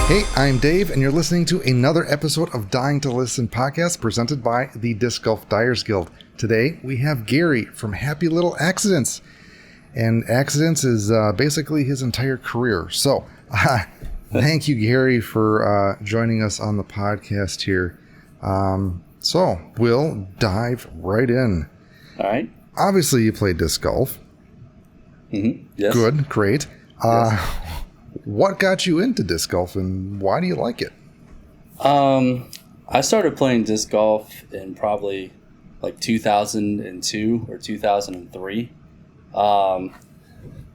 Hey, I'm Dave, and you're listening to another episode of Dying to Listen podcast presented by the Disc Golf Dyers Guild. Today, we have Gary from Happy Little Accidents. And Accidents is basically his entire career. So, thank you, Gary, for joining us on the podcast here. So, we'll dive right in. All right. Obviously, you play disc golf. Mm-hmm. Yes. Good, great. Yes. What got you into disc golf, and why do you like it? I started playing disc golf in probably like 2002 or 2003. I'm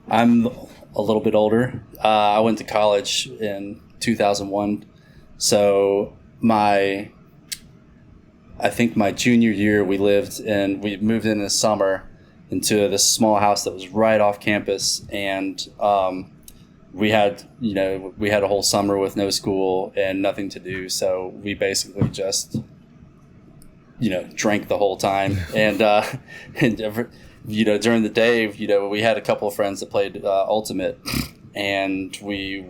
a little bit older. I went to college in 2001. So I think my junior year, we moved in the summer into this small house that was right off campus. And, we had a whole summer with no school and nothing to do. So we basically just, drank the whole time. And during the day, we had a couple of friends that played Ultimate, and we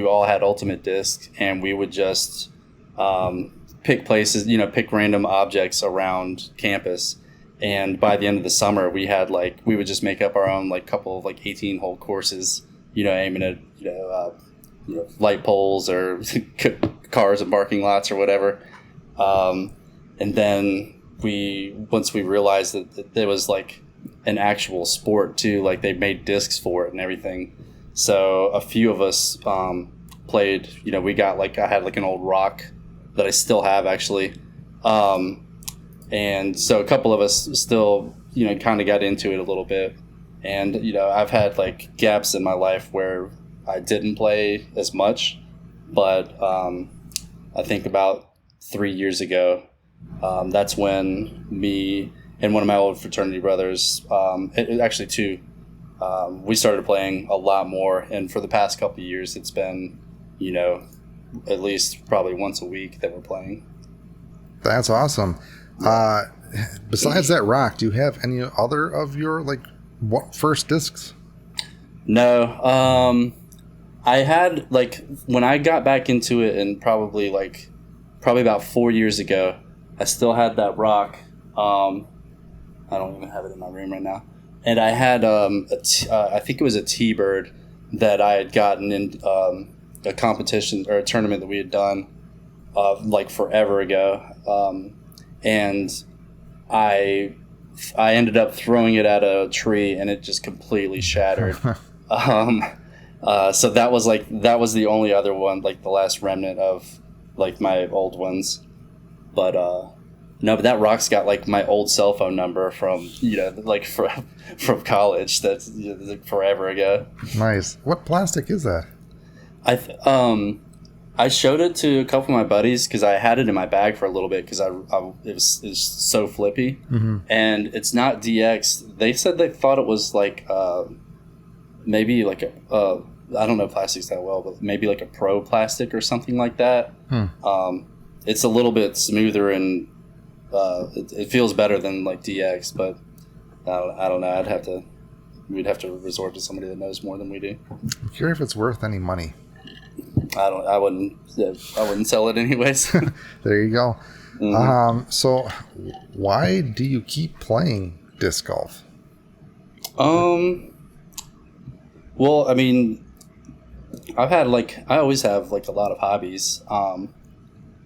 all had Ultimate discs, and we would just pick places, pick random objects around campus. And by the end of the summer, we would just make up our own couple of 18-hole courses, aiming at light poles or cars and parking lots or whatever. And then once we realized that there was an actual sport too, they made discs for it and everything. So a few of us played. We got I had an old rock that I still have actually, and so a couple of us still kind of got into it a little bit. And I've had gaps in my life where I didn't play as much, but I think about 3 years ago, that's when me and one of my old fraternity brothers, actually two, we started playing a lot more. And for the past couple of years, it's been, at least probably once a week that we're playing. That's awesome. Besides that rock, do you have any other of your first discs? No. I had when I got back into it, and probably about 4 years ago, I still had that rock. I don't even have it in my room right now. And I had I think it was a T-Bird that I had gotten in a competition or a tournament that we had done forever ago. And I ended up throwing it at a tree, and it just completely shattered. So that was the only other one, the last remnant of my old ones. But no, but that rock's got my old cell phone number from from college. That's forever ago. Nice. What plastic is that? I showed it to a couple of my buddies because I had it in my bag for a little bit because it was so flippy. Mm-hmm. And it's not DX. They said they thought it was maybe I don't know plastics that well, but maybe a pro plastic or something like that. It's a little bit smoother and it feels better than DX, but I don't know. We'd have to resort to somebody that knows more than we do. I'm curious if it's worth any money. I wouldn't sell it anyways. There you go. Mm-hmm. So why do you keep playing disc golf? Well, I mean, I always have a lot of hobbies.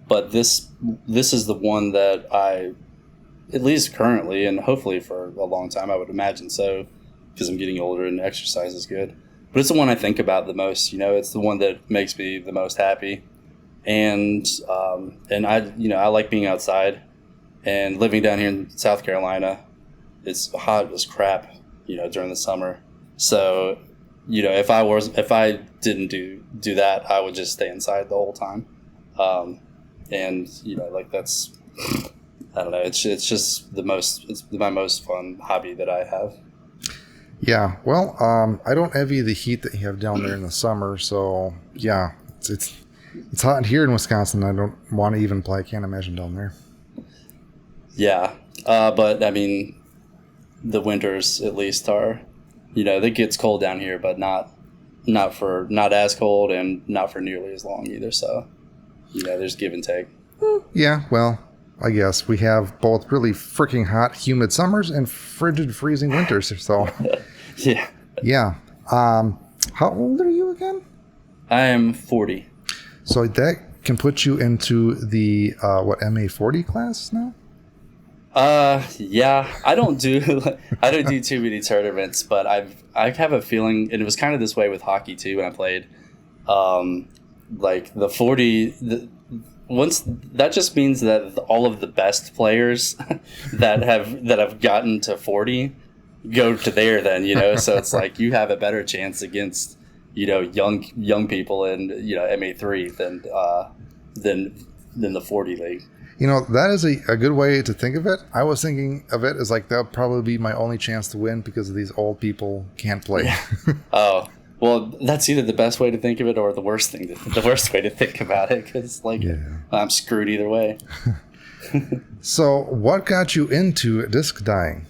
But this is the one that I, at least currently, and hopefully for a long time, I would imagine so, because I'm getting older and exercise is good. But it's the one I think about the most. It's the one that makes me the most happy, and I like being outside, and living down here in South Carolina, it's hot as crap, during the summer. So, if I didn't do that, I would just stay inside the whole time, and that's, I don't know. It's just it's my most fun hobby that I have. Yeah, well, I don't envy the heat that you have down there in the summer. So yeah, it's hot here in Wisconsin. I don't want to even play. I can't imagine down there. Yeah, but I mean, the winters at least are, it gets cold down here, but not not as cold and not for nearly as long either. So, there's give and take. Yeah, well, I guess we have both really freaking hot, humid summers and frigid, freezing winters. So, Yeah. Yeah. How old are you again? I am 40. So that can put you into the MA 40 class now? Yeah. I don't do too many tournaments, but I have a feeling, and it was kind of this way with hockey too when I played. Like the 40, once that just means that all of the best players that have gotten to 40 go to there then, so it's like you have a better chance against, young people in, MA3 than the 40 league. That is a good way to think of it. I was thinking of it as like that'll probably be my only chance to win because of these old people can't play. Yeah. Oh, well, that's either the best way to think of it or the worst way to think about it, because I'm screwed either way. So what got you into disc dyeing?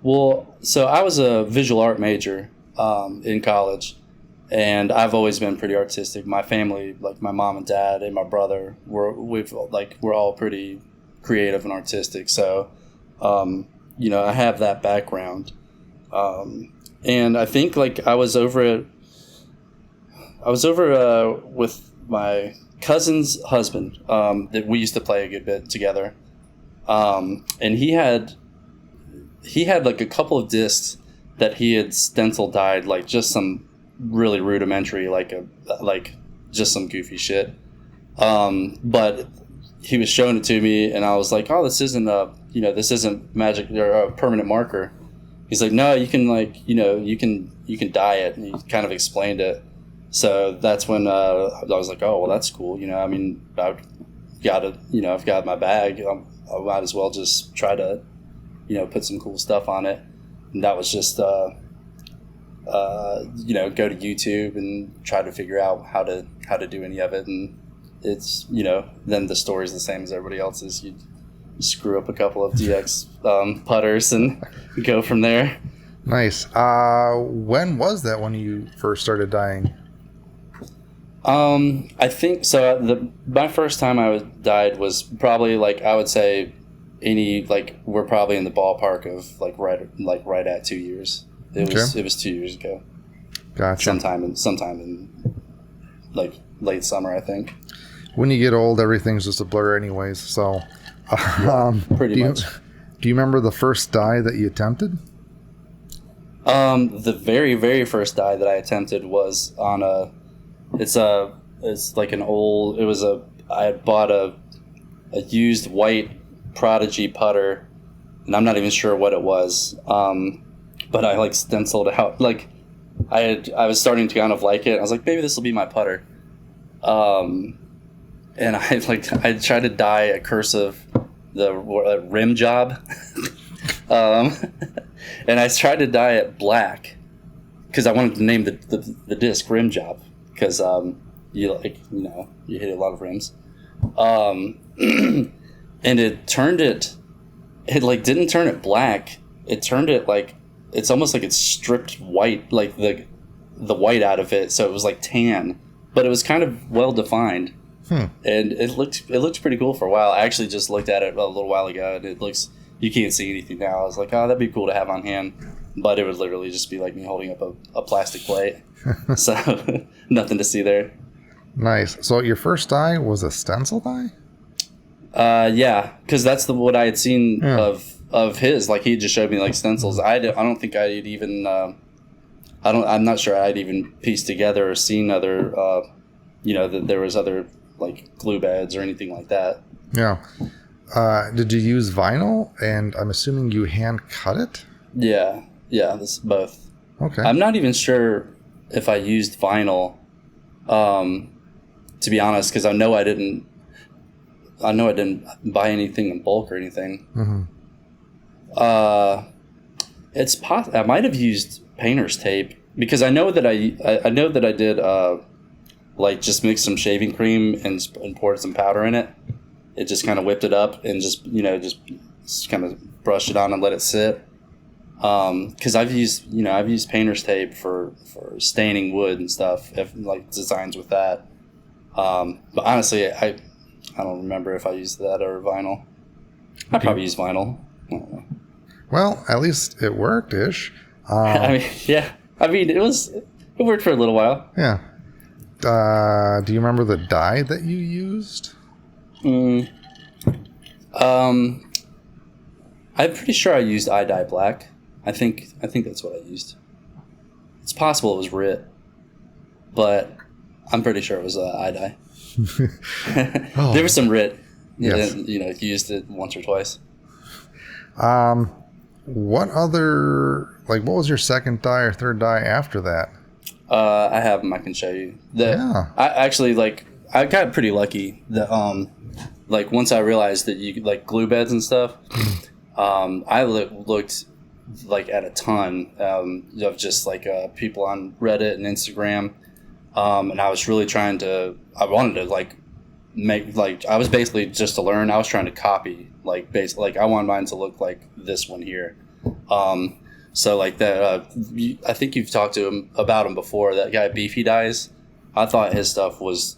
Well, so I was a visual art major in college, and I've always been pretty artistic. My family, like my mom and dad and my brother, we're all pretty creative and artistic. So, I have that background. And I think I was over with my cousin's husband, that we used to play a good bit together. And he had like a couple of discs that he had stencil dyed, like just some really rudimentary, like just some goofy shit. But he was showing it to me, and I was like, "Oh, this isn't magic or a permanent marker." He's like, "No, you can you can dye it," and he kind of explained it. So that's when I was like, "Oh, well, that's cool." I've got it. I've got my bag. I might as well just try to, put some cool stuff on it. And that was just, go to YouTube and try to figure out how to do any of it. And it's, then the story's the same as everybody else's. You screw up a couple of DX putters and go from there. Nice. When was that when you first started dyeing? I think so. My first time I was dyed was probably I would say we're probably in the ballpark of right at 2 years. It was 2 years ago. Gotcha. Sometime in late summer, I think. When you get old, everything's just a blur, anyways. So, pretty much. Do you remember the first dye that you attempted? The very, very first dye that I attempted was on I had bought a used white Prodigy putter, and I'm not even sure what it was. But I stenciled out, I was starting to kind of like it. I was like, maybe this will be my putter. And I tried to dye a cursive, the rim job. And I tried to dye it black because I wanted to name the disc rim job, because you hit a lot of rims. And it didn't turn it black. It turned it it's almost like it's stripped white, the white out of it, so it was tan, but it was kind of well defined. And it looked pretty cool for a while. I actually just looked at it a little while ago, and you can't see anything now. I was like, oh, that'd be cool to have on hand, but it would literally just be like me holding up a plastic plate. So nothing to see there. Nice. So your first dye was a stencil dye? Yeah, because that's what I had seen of his. He just showed me stencils. I don't think I'd even I'm not sure I'd even pieced together or seen other that there was other glue beds or anything like that. Yeah. Did you use vinyl? And I'm assuming you hand cut it? Yeah, this both. Okay. I'm not even sure if I used vinyl, to be honest, because I know I didn't buy anything in bulk or anything. Mm-hmm. I might have used painter's tape, because I know that I did just mix some shaving cream and poured some powder in it. It just kind of whipped it up and just kind of brushed it on and let it sit. Because I've used painter's tape for staining wood and stuff, if like designs with that. But honestly, I don't remember if I used that or vinyl. I probably used vinyl. I don't know. Well, at least it worked ish. I mean, yeah. I mean, it worked for a little while. Yeah. Do you remember the dye that you used? I'm pretty sure I used dye black. I think that's what I used. It's possible it was RIT, but I'm pretty sure it was dye. Oh. There was some RIT. Yes. And, you used it once or twice. What was your second dye or third dye after that? I have them. I can show you. I actually I got pretty lucky that once I realized that you could glue beds and stuff, I looked at a ton of just people on Reddit and Instagram, and I was really trying to. I wanted to make I was basically just to learn. I was trying to copy I wanted mine to look like this one here. So that I think you've talked to him about him before. That guy Beefy Dyes. I thought his stuff was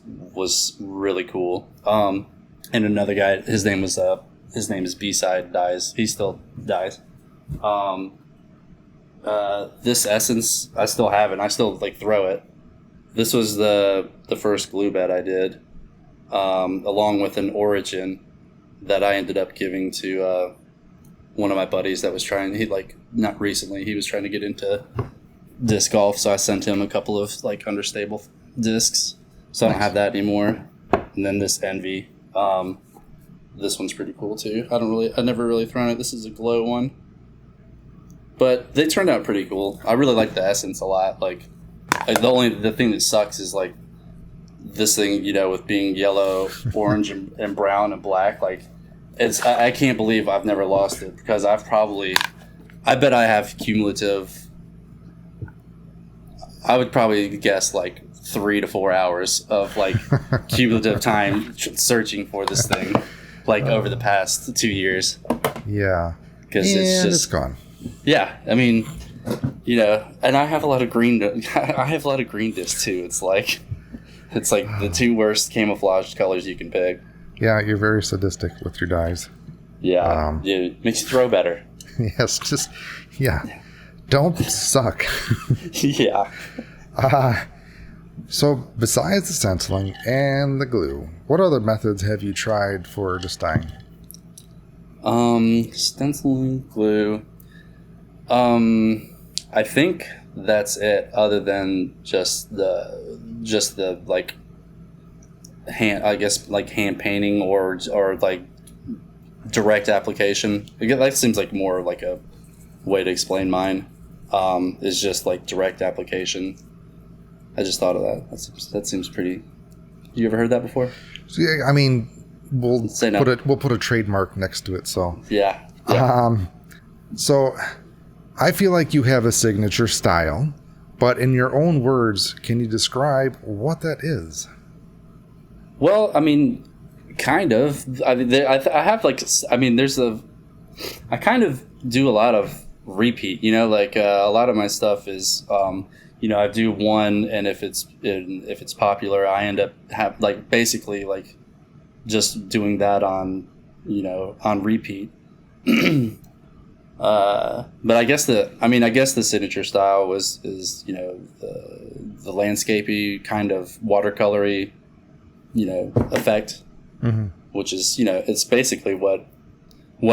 really cool. And another guy, his name is B-side Dyes. He still dyes. This essence I still have it. I still throw it. This was the first glue bed I did, along with an origin that I ended up giving to one of my buddies that was trying. Not recently. He was trying to get into disc golf, so I sent him a couple of understable discs. So I don't have that anymore. And then this Envy. This one's pretty cool too. I never really thrown it. This is a glow one. But they turned out pretty cool. I really like the essence a lot. The thing that sucks is this thing, with being yellow, orange, and brown and black. I can't believe I've never lost it, because I bet I have cumulative. I would probably guess 3 to 4 hours of cumulative time searching for this thing, over the past 2 years. Yeah, because it's gone. Yeah, I mean, and I have a lot of green. I have a lot of green discs too. It's the two worst camouflage colors you can pick. Yeah, you're very sadistic with your dyes. Yeah, it makes you throw better. Yes, don't suck. Yeah. So besides the stenciling and the glue, what other methods have you tried for disc dyeing? Stenciling, glue. I think that's it. Other than just the hand, I guess hand painting or direct application. That seems more like a way to explain mine. Is just direct application. I just thought of that. That seems pretty. You ever heard that before? So, yeah, I mean, we'll put a trademark next to it. So yeah. So I feel like you have a signature style, but in your own words, can you describe what that is? Well, I mean, kind of. I mean, I have I kind of do a lot of repeat. A lot of my stuff is, I do one, and if it's popular, I end up basically just doing that on repeat. But I guess the signature style is the landscapey kind of watercolory, effect, which is it's basically what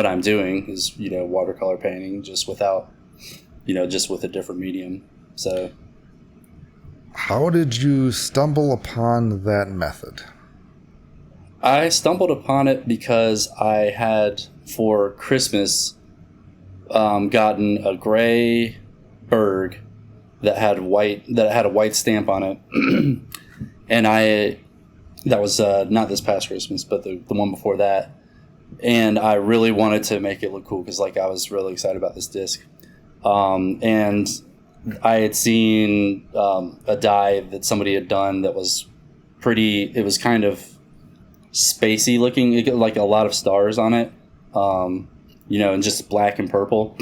I'm doing is watercolor painting, just without just with a different medium. So how did you stumble upon that method? I stumbled upon it because I had for Christmas gotten a gray Berg that had a white stamp on it, and that was not this past Christmas, but the one before that, and I really wanted to make it look cool because I was really excited about this disc, and I had seen a dye that somebody had done that was pretty. It was kind of spacey looking, it got a lot of stars on it. And just black and purple.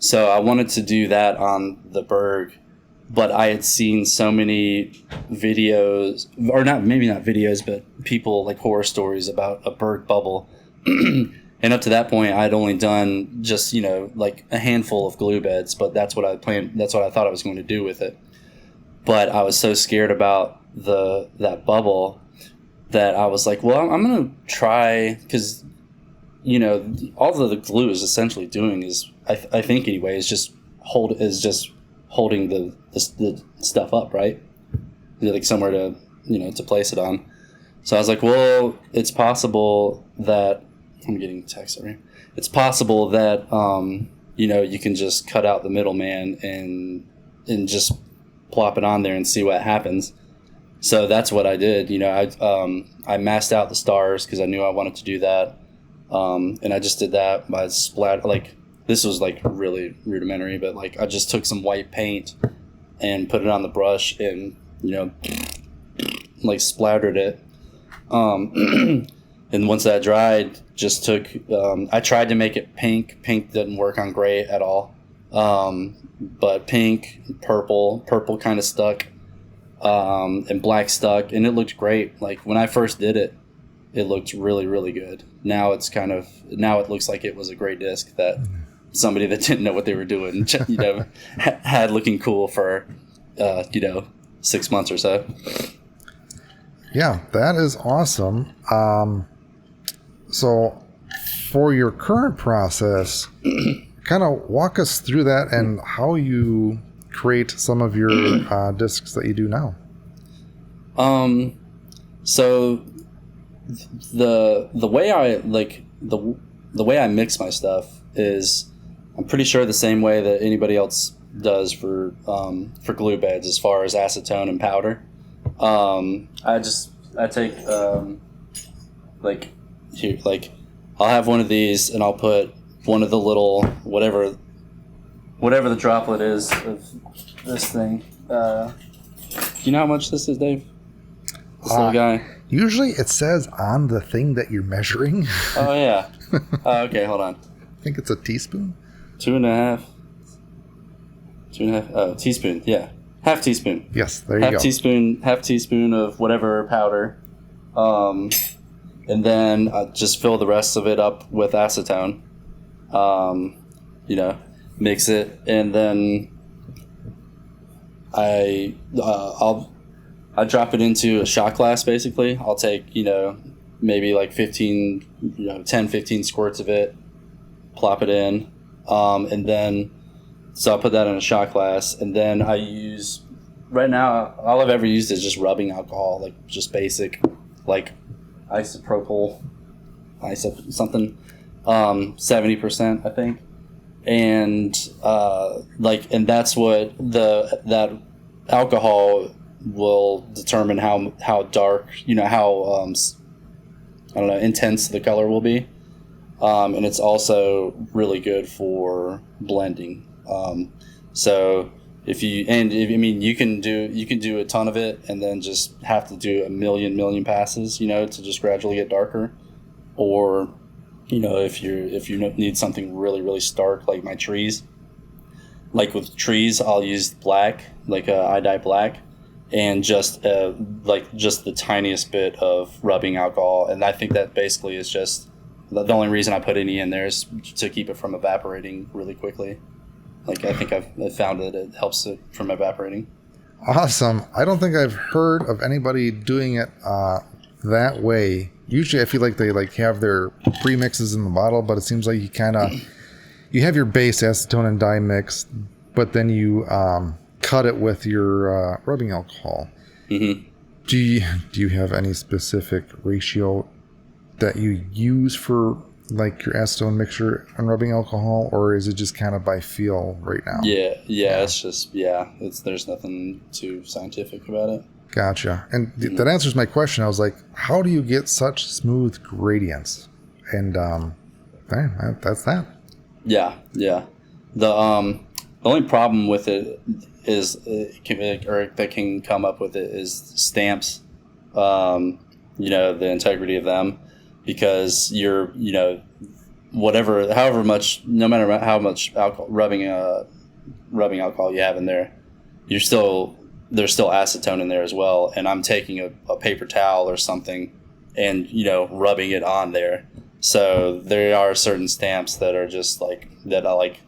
So I wanted to do that on the Berg, but I had seen so many videos, or maybe not videos, but people like horror stories about a Berg bubble. And up to that point, I'd only done just, like a handful of glue beds, but that's what I planned. That's what I thought I was going to do with it. But I was so scared about that bubble that I was like, well, I'm going to try, because, all that the glue is essentially doing is, I think anyway, is just holding the stuff up, right? Like somewhere to, to place it on. So I was like, well, it's possible that, I'm getting a text over here. It's possible that, you can just cut out the middleman and just plop it on there and see what happens. So that's what I did. I masked out the stars because I knew I wanted to do that. And I just did that by splat. Like, this was like really rudimentary, but like I just took some white paint and put it on the brush and, like splattered it. And once that dried, just took, I tried to make it pink. Pink didn't work on gray at all. But pink, purple kind of stuck, and black stuck, and it looked great. Like when I first did it, it looked really, really good. Now it looks like it was a gray disc that somebody that didn't know what they were doing, had looking cool for, 6 months or so. Yeah, that is awesome. So for your current process, kind of walk us through that and how you create some of your discs that you do now. So the way I the way I mix my stuff is, I'm pretty sure the same way that anybody else does for glue beds as far as acetone and powder. I take I'll have one of these and I'll put one of the little whatever the droplet is of this thing. Do you know how much this is, Dave? This little guy. Usually it says on the thing that you're measuring. Oh yeah. Okay, hold on. I think it's a teaspoon. 2.5. Oh, teaspoon. Yeah, half teaspoon. Yes, there you go. Half teaspoon of whatever powder, and then I just fill the rest of it up with acetone. Mix it, and then I drop it into a shot glass. Basically, I'll take maybe like 10-15 squirts of it, plop it in, and then. So I'll put that in a shot glass, and then I use, right now, all I've ever used is just rubbing alcohol, like just basic, like isopropyl, something, 70%, I think. And, and that's what that alcohol will determine how dark, how, intense the color will be. And it's also really good for blending. So you can do a ton of it and then just have to do a million passes, to just gradually get darker. Or, if you need something really, really stark, like my trees, like with trees, I'll use black, I dye black, and just the tiniest bit of rubbing alcohol. And I think that basically is just the only reason I put any in there is to keep it from evaporating really quickly. I think I've found that it helps it from evaporating. Awesome. I don't think I've heard of anybody doing it that way. Usually I feel like they have their premixes in the bottle, but it seems like you have your base acetone and dye mix, but then you cut it with your rubbing alcohol. Mm-hmm. Do you have any specific ratio that you use for your acetone mixture and rubbing alcohol, or is it just kind of by feel right now? Yeah. It's just, there's nothing too scientific about it. Gotcha. And that answers my question. I was like, how do you get such smooth gradients? And that's that. Yeah. The only problem with it is that can come up with it is stamps. The integrity of them. Because however much, no matter how much alcohol, rubbing alcohol you have in there, there's still acetone in there as well. And I'm taking a paper towel or something and, rubbing it on there. So there are certain stamps that are just like, that I like,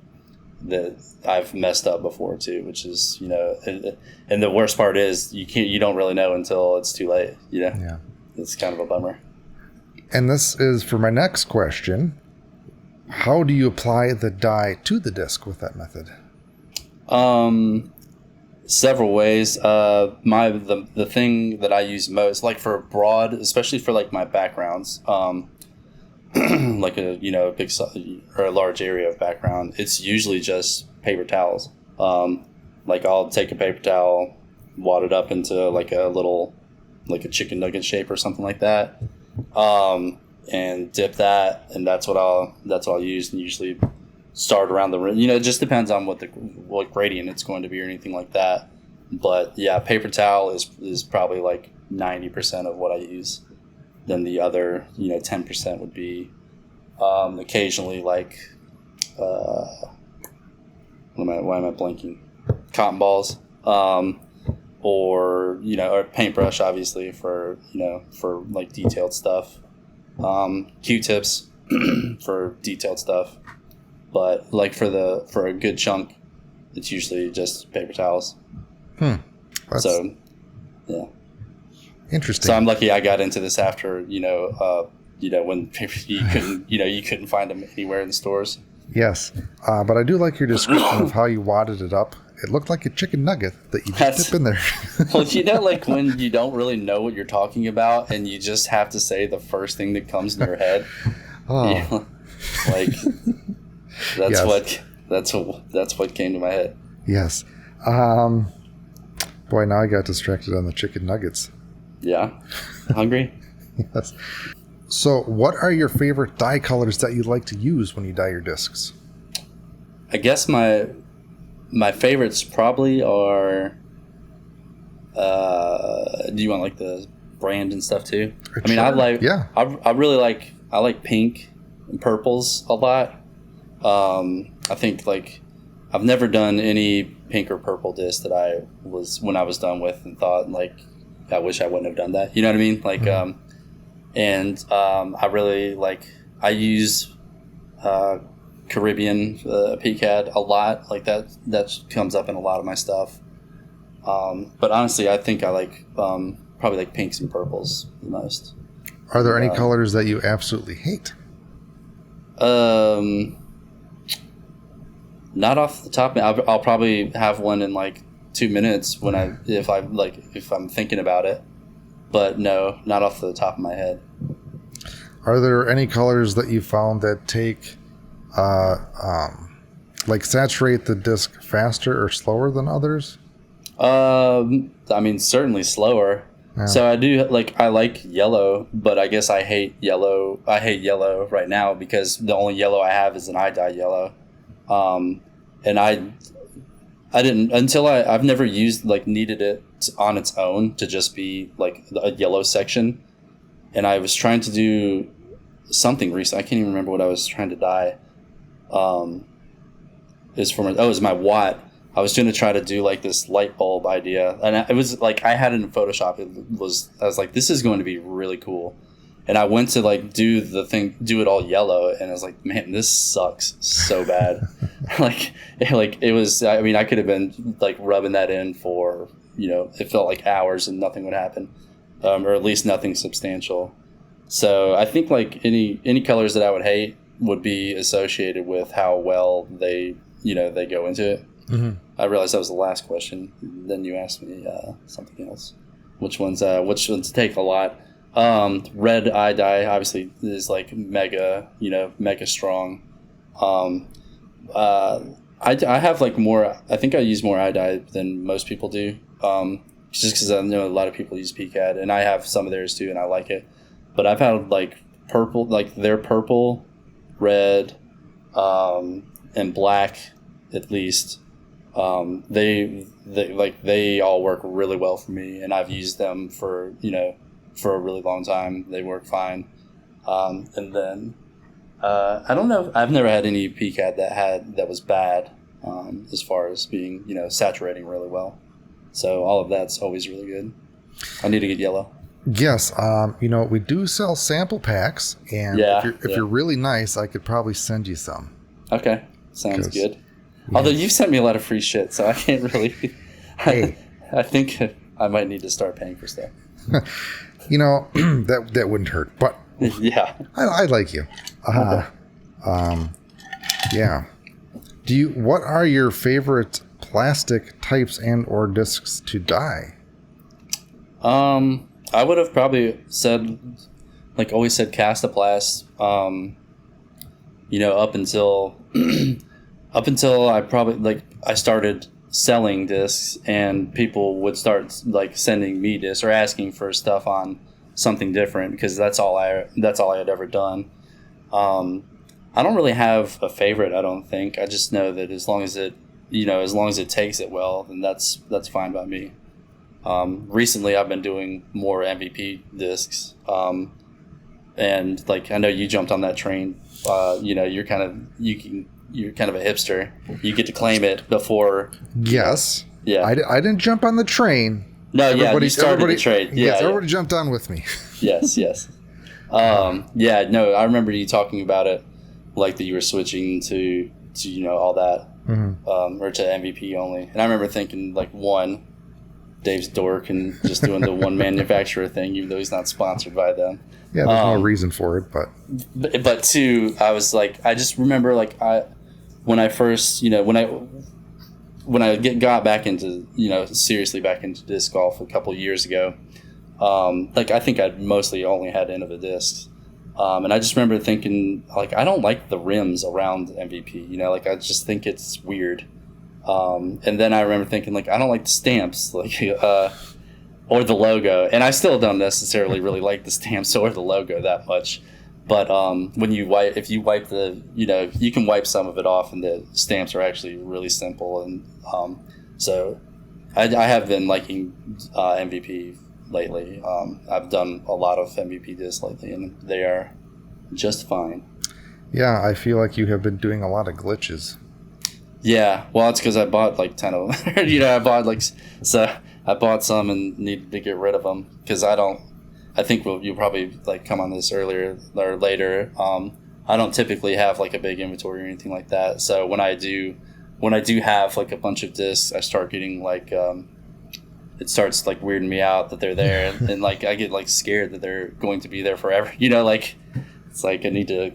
that I've messed up before too, which is, and the worst part is you don't really know until it's too late. Yeah. It's kind of a bummer. And this is for my next question. How do you apply the dye to the disc with that method? Several ways. The thing that I use most, like for broad, especially for like my backgrounds, like a big or a large area of background, it's usually just paper towels. Like I'll take a paper towel, wad it up into like a chicken nugget shape or something like that, and dip that, and that's what I'll use, and usually start around the rim. It just depends on what gradient it's going to be or anything like that. But yeah, paper towel is probably like 90% of what I use. Then the other 10% would be occasionally like why am I blanking? Cotton balls, or paintbrush, obviously for like detailed stuff. Q-tips for detailed stuff. But like for a good chunk, it's usually just paper towels. So, yeah. Interesting. So I'm lucky I got into this after when you couldn't find them anywhere in the stores. Yes, but I do like your description of how you wadded it up. It looked like a chicken nugget that you just dip in there. Well, like when you don't really know what you're talking about and you just have to say the first thing that comes in your head. Oh. Like that's yes. that's what came to my head. Yes. Boy, now I got distracted on the chicken nuggets. Yeah. Hungry? Yes. So what are your favorite dye colors that you like to use when you dye your discs? I guess my favorites probably are do you want like the brand and stuff too? I mean, I really like pink and purples a lot. I think like I've never done any pink or purple disc that I was done with and thought like I wish I wouldn't have done that. You know what I mean? Like I really like, I use Caribbean PCAD a lot. Like that comes up in a lot of my stuff. But honestly, I think I like probably like pinks and purples the most. Are there any colors that you absolutely hate? Not off the top. I'll probably have one in like 2 minutes if I'm thinking about it. But no, not off the top of my head. Are there any colors that you found that take, like saturate the disc faster or slower than others? I mean, certainly slower. Yeah. So I like yellow, but I guess I hate yellow. I hate yellow right now because the only yellow I have is an eye dye yellow. And I didn't until I've never needed it on its own to just be like a yellow section. And I was trying to do something recent. I can't even remember what I was trying to dye. It was my watt. I was going to try to do like this light bulb idea, and it was like I had it in Photoshop. I was like, this is going to be really cool. And I went to like do it all yellow, and I was like, man, this sucks so bad. like it was. I mean, I could have been like rubbing that in for it felt like hours and nothing would happen, or at least nothing substantial. So I think like any colors that I would hate would be associated with how well they go into it. Mm-hmm. I realized that was the last question. Then you asked me something else. Which ones take a lot? Red eye dye obviously is like mega strong. I have like more. I think I use more eye dye than most people do. Just because I know a lot of people use PCAD, and I have some of theirs too, and I like it. But I've had like purple, like their purple, red, and black at least. They all work really well for me, and I've used them for a really long time. They work fine. And then I don't know. I've never had any PCAD that was bad as far as being, saturating really well. So all of that's always really good. I need to get yellow. Yes. We do sell sample packs, and if you're really nice, I could probably send you some. Okay. Sounds good. Yeah. Although you've sent me a lot of free shit, so I can't really. Hey. I think I might need to start paying for stuff. That wouldn't hurt, but yeah, I like you. Okay. Yeah. What are your favorite plastic types and or discs to dye? I would have probably said, always said Castaplast. Up until I probably I started selling discs, and people would start sending me discs or asking for stuff on something different, because that's all I had ever done. I don't really have a favorite. I don't think. I just know that as long as it takes it well, then that's fine by me. Recently I've been doing more MVP discs, and I know you jumped on that train. You're kind of a hipster. You get to claim it before. Yes. Yeah. I didn't jump on the train. No. You started the train. Yes. Everybody jumped on with me. Yes. No. I remember you talking about it, that you were switching to all that, or to MVP only. And I remember thinking Dave's dork and just doing the one manufacturer thing, even though he's not sponsored by them. Yeah, there's no reason for it, but two, I was I just remember when I first, when I got back into, seriously back into disc golf a couple of years ago, I think I'd mostly only had Innova discs. And I just remember thinking, I don't like the rims around MVP, I just think it's weird. And then I remember thinking, I don't like the stamps, or the logo. And I still don't necessarily really like the stamps or the logo that much. But when if you wipe you can wipe some of it off, and the stamps are actually really simple. And so I have been liking MVP lately. I've done a lot of MVP discs lately, and they are just fine. Yeah, I feel like you have been doing a lot of glitches. Yeah, well, it's because I bought 10 of them. I bought some and needed to get rid of them, because I think you'll probably come on this earlier or later. I don't typically have a big inventory or anything like that. So when I do have a bunch of discs, I start getting it starts weirding me out that they're there, and I get scared that they're going to be there forever. It's I need to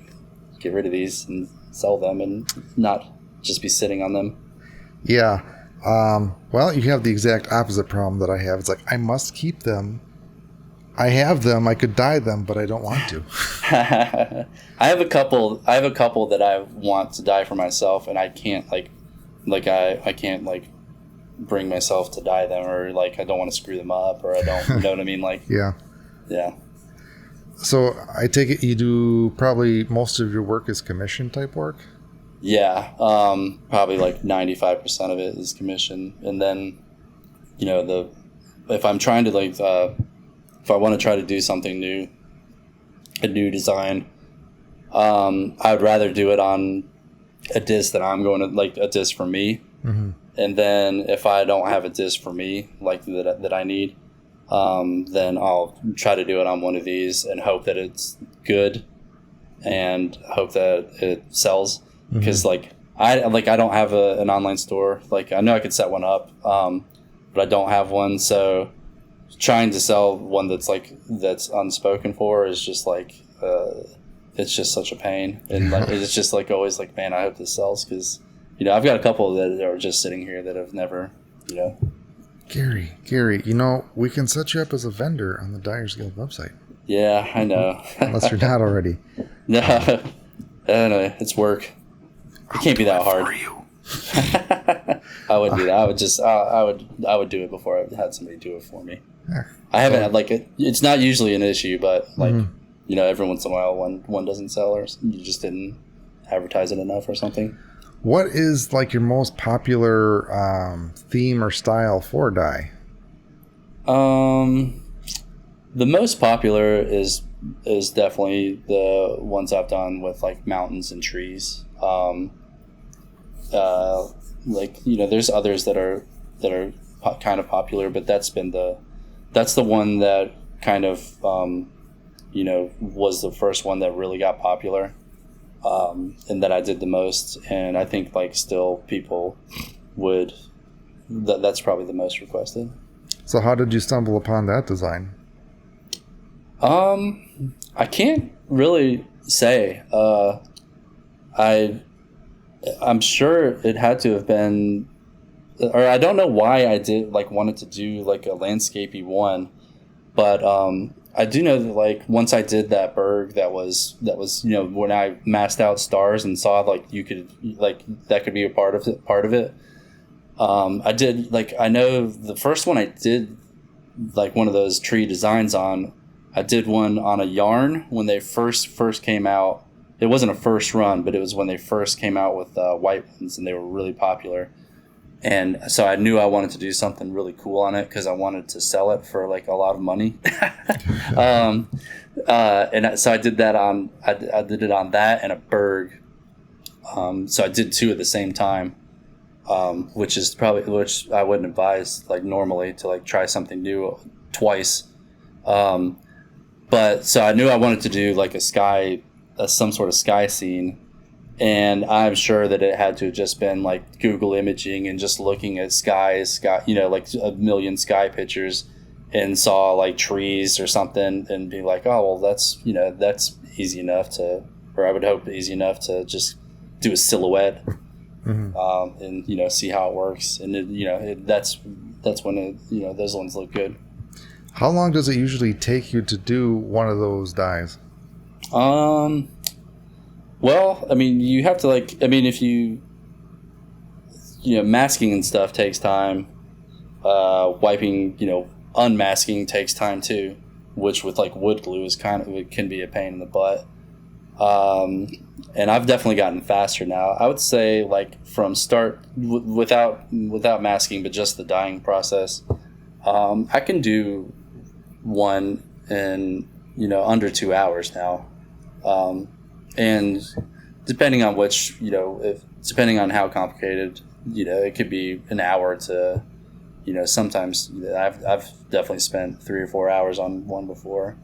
get rid of these and sell them and not just be sitting on them. Yeah. Well, you have the exact opposite problem that I have. It's I must keep them. I have them. I could dye them, but I don't want to. I have a couple that I want to dye for myself, and I can't I can't bring myself to dye them, or I don't want to screw them up, or I don't, you know what I mean? Yeah. So I take it you do probably most of your work is commission type work? Yeah, probably 95% of it is commission, and then, if I'm trying to if I want to try to do something new, a new design, I would rather do it on a disc that I'm going to a disc for me, and then if I don't have a disc for me that I need, then I'll try to do it on one of these and hope that it's good, and hope that it sells. Because I don't have an online store. I know I could set one up, but I don't have one. So trying to sell one that's unspoken for is just it's just such a pain. And it's just always man, I hope this sells, because I've got a couple that are just sitting here that have never Gary, we can set you up as a vendor on the Dyers Guild website. Yeah, I know. Unless you're not already. No, anyway, it's work. It can't be that hard. For you. I wouldn't do that. I would do it before I had somebody do it for me. Yeah. I haven't had it's not usually an issue, but every once in a while one doesn't sell, or you just didn't advertise it enough or something. What is your most popular theme or style for dye? The most popular is is definitely the ones I've done with like mountains and trees. Like, you know, there's others that are kind of popular, but that's the one that kind of you know, was the first one that really got popular, and that I did the most. And I think like still people would that's probably the most requested. So how did you stumble upon that design? I can't really say. I'm sure it had to have been, or I don't know why I did like wanted to do like a landscapey one, but I do know that like once I did that berg, that was you know, when I masked out stars and saw like you could like that could be a part of it. I did like, I know the first one I did like one of those tree designs on. I did one on a yarn when they first came out. It wasn't a first run, but it was when they first came out with white ones, and they were really popular. And so I knew I wanted to do something really cool on it because I wanted to sell it for like a lot of money. So I did that on I did it on that and a berg. So I did two at the same time, which I wouldn't advise like normally to like try something new twice. But so I knew I wanted to do like some sort of sky scene, and I'm sure that it had to have just been like Google imaging and just looking at sky, you know, like a million sky pictures, and saw like trees or something and be like, oh, well, that's, you know, that's easy enough to, or I would hope easy enough to just do a silhouette, and, you know, see how it works. And, you know, that's when you know, those ones look good. How long does it usually take you to do one of those dyes? Well, I mean, you have to like, I mean, if you know, masking and stuff takes time. Wiping, you know, unmasking takes time too, which with like wood glue is it can be a pain in the butt. And I've definitely gotten faster now. I would say like from start without masking, but just the dyeing process. I can do one in, you know, under 2 hours now. And depending on which, you know, depending on how complicated, you know, it could be an hour to, you know, sometimes, you know, I've definitely spent 3 or 4 hours on one before,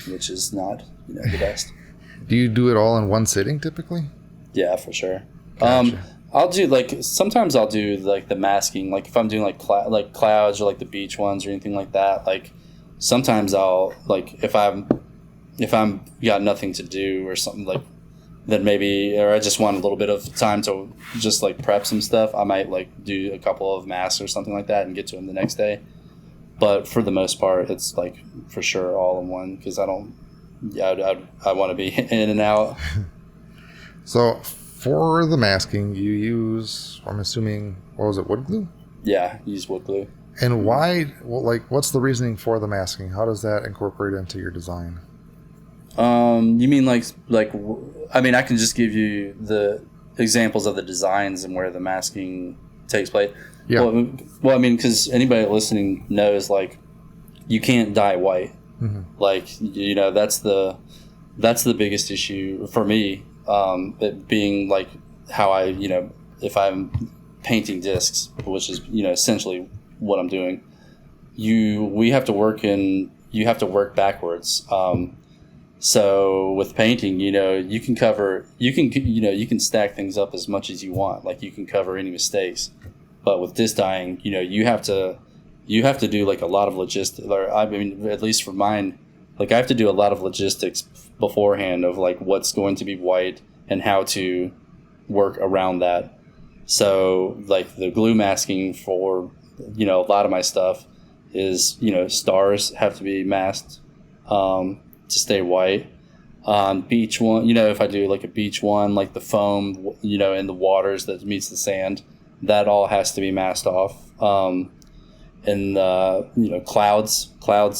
which is not, you know, the best. Do you do it all in one sitting typically? Yeah, for sure. Gotcha. I'll do like, sometimes I'll do like the masking, like if I'm doing like clouds or like the beach ones or anything like that. Like sometimes I'll like, if I'm got nothing to do or something, like then maybe, or I just want a little bit of time to just like prep some stuff, I might like do a couple of masks or something like that and get to them the next day. But for the most part, it's like for sure all in one, because I want to be in and out. So for the masking, you use, I'm assuming, what was it, wood glue? Yeah, use wood glue. And why, well, like, what's the reasoning for the masking? How does that incorporate into your design? You mean like I mean, I can just give you the examples of the designs and where the masking takes place. Yeah. Well, I mean, because anybody listening knows, like, you can't dye white. Mm-hmm. Like, you know, that's the biggest issue for me. It being like how I, you know, if I'm painting discs, which is, you know, essentially what I'm doing, you have to work backwards. So with painting, you know, you can stack things up as much as you want. Like you can cover any mistakes, but with disc dyeing, you know, you have to do like a lot of logistics. Or I mean, at least for mine, like I have to do a lot of logistics beforehand of like what's going to be white and how to work around that. So like the glue masking for, you know, a lot of my stuff is, you know, stars have to be masked to stay white. Beach one, you know, if I do like a beach one, like the foam, you know, in the waters that meets the sand, that all has to be masked off. And you know, clouds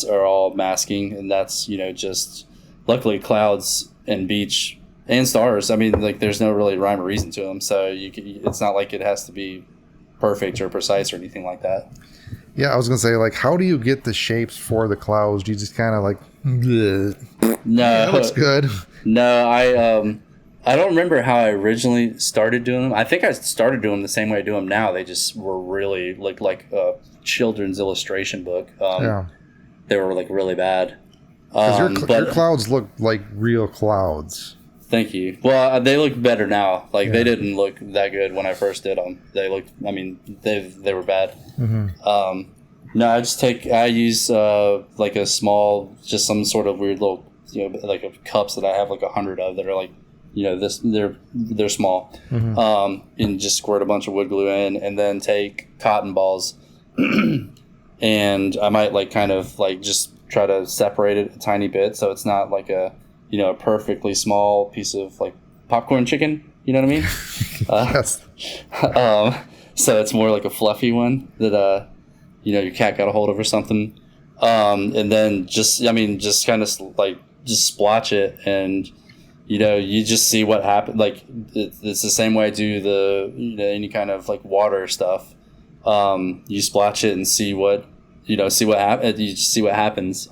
are all masking, and that's, you know, just luckily clouds and beach and stars, I mean, like there's no really rhyme or reason to them, so it's not like it has to be perfect or precise or anything like that. Yeah, I was gonna say, like, how do you get the shapes for the clouds? Do you just kind of like Blech. No, Yeah, that looks good. No, I don't remember how I originally started doing them. I think I started doing them the same way I do them now. They just were really like a children's illustration book. Yeah. They were like really bad. Because your clouds look like real clouds. Thank you. Well, they look better now. Like they didn't look that good when I first did them. They looked. I mean, they were bad. Mm-hmm. No, I use like a small, just some sort of weird little, like cups that I have like 100 of that are like, they're small. Mm-hmm. And just squirt a bunch of wood glue in, and then take cotton balls, and I might like kind of like just try to separate it a tiny bit so it's not like a perfectly small piece of like popcorn chicken. You know what I mean? Yes. So it's more like a fluffy one that your cat got a hold of or something. And then just kind of like just splotch it, and you just see what happens. Like it's the same way I do the any kind of like water stuff. You splotch it and see what happens. You just see what happens.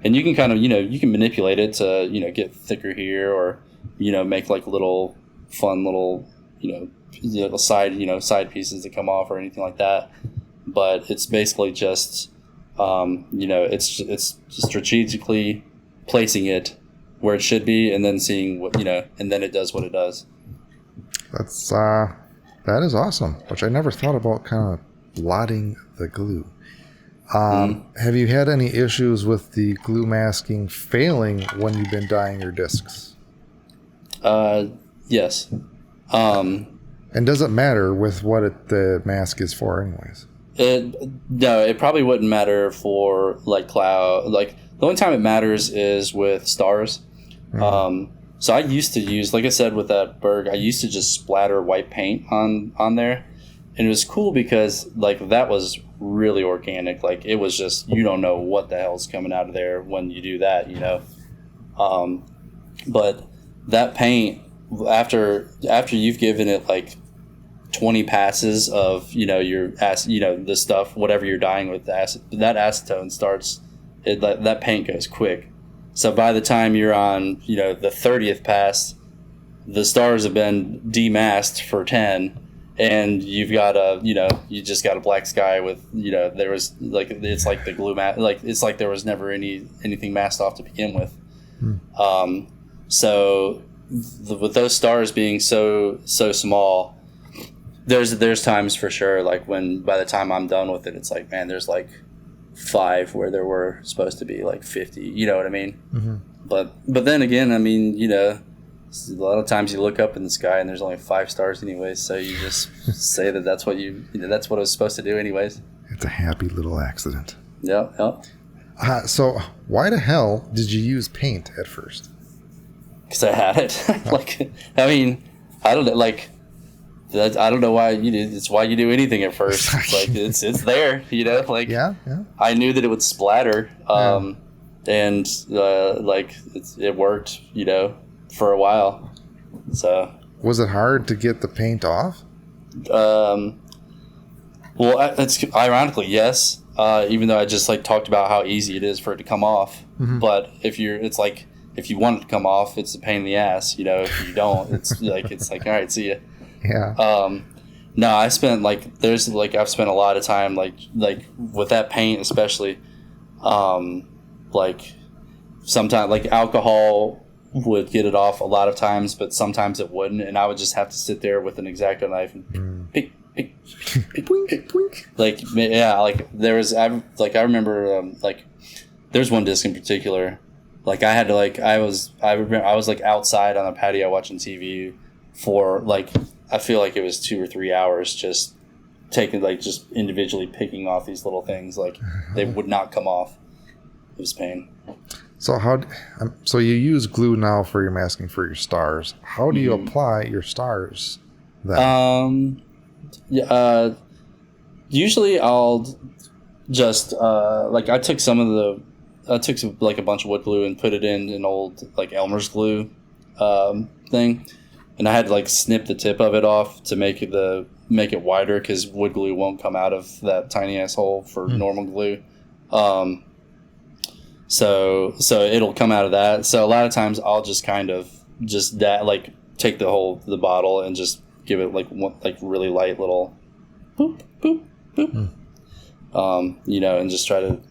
And you can kind of you can manipulate it to get thicker here, or make like little fun little side pieces that come off or anything like that. But it's basically just it's strategically placing it where it should be, and then seeing what and then it does what it does. That is awesome, which I never thought about, kind of blotting the glue. Have you had any issues with the glue masking failing when you've been dyeing your discs? Yes. And does it matter with what the mask is for anyways? No, it probably wouldn't matter for like cloud. Like the only time it matters is with stars. Mm-hmm. So I used to use, like I said, with that Berg, I used to just splatter white paint on there, and it was cool because like that was really organic. Like it was just, you don't know what the hell's coming out of there when you do that, but that paint, after you've given it like 20 passes of your the stuff, whatever you're dyeing with, that acetone starts, that paint goes quick. So by the time you're on the 30th pass, the stars have been demasked for 10, and you've got you just got a black sky with there was like, it's like the glue mat, like it's like there was never anything masked off to begin with. So with those stars being so small, there's times for sure, like when by the time I'm done with it, it's like, man, there's like 5 where there were supposed to be like 50. You know what I mean? Mm-hmm. But then again, I mean, a lot of times you look up in the sky and there's only 5 stars anyways, so you just say that's what that's what it was supposed to do anyways. It's a happy little accident. Yep. So why the hell did you use paint at first? Because I had it. Like, I mean, I don't know, like, I don't know why you do. It's why you do anything at first. It's like it's there, like. Yeah. I knew that it would splatter, and like it worked, for a while. So. Was it hard to get the paint off? Well, it's ironically yes. Even though I just like talked about how easy it is for it to come off, but if you want it to come off, it's a pain in the ass. If you don't, it's like all right, see ya. Yeah. No, I spent I've spent a lot of time like with that paint, especially, like sometimes like alcohol would get it off a lot of times, but sometimes it wouldn't, and I would just have to sit there with an X-Acto knife and pick, like, yeah, like there was, I remember like there's one disc in particular, like I had to I was like outside on the patio watching TV for like, I feel like it was 2 or 3 hours just taking, like, just individually picking off these little things. Like, they would not come off. It was pain. So so you use glue now for your masking for your stars. How do you apply your stars then? Usually I'll just, like, I took like a bunch of wood glue and put it in an old, like, Elmer's glue thing. And I had to like snip the tip of it off to make it wider, because wood glue won't come out of that tiny ass hole for normal glue. So it'll come out of that. So a lot of times I'll just kind of just that like take the bottle and just give it like one like really light little boop boop boop. And just try to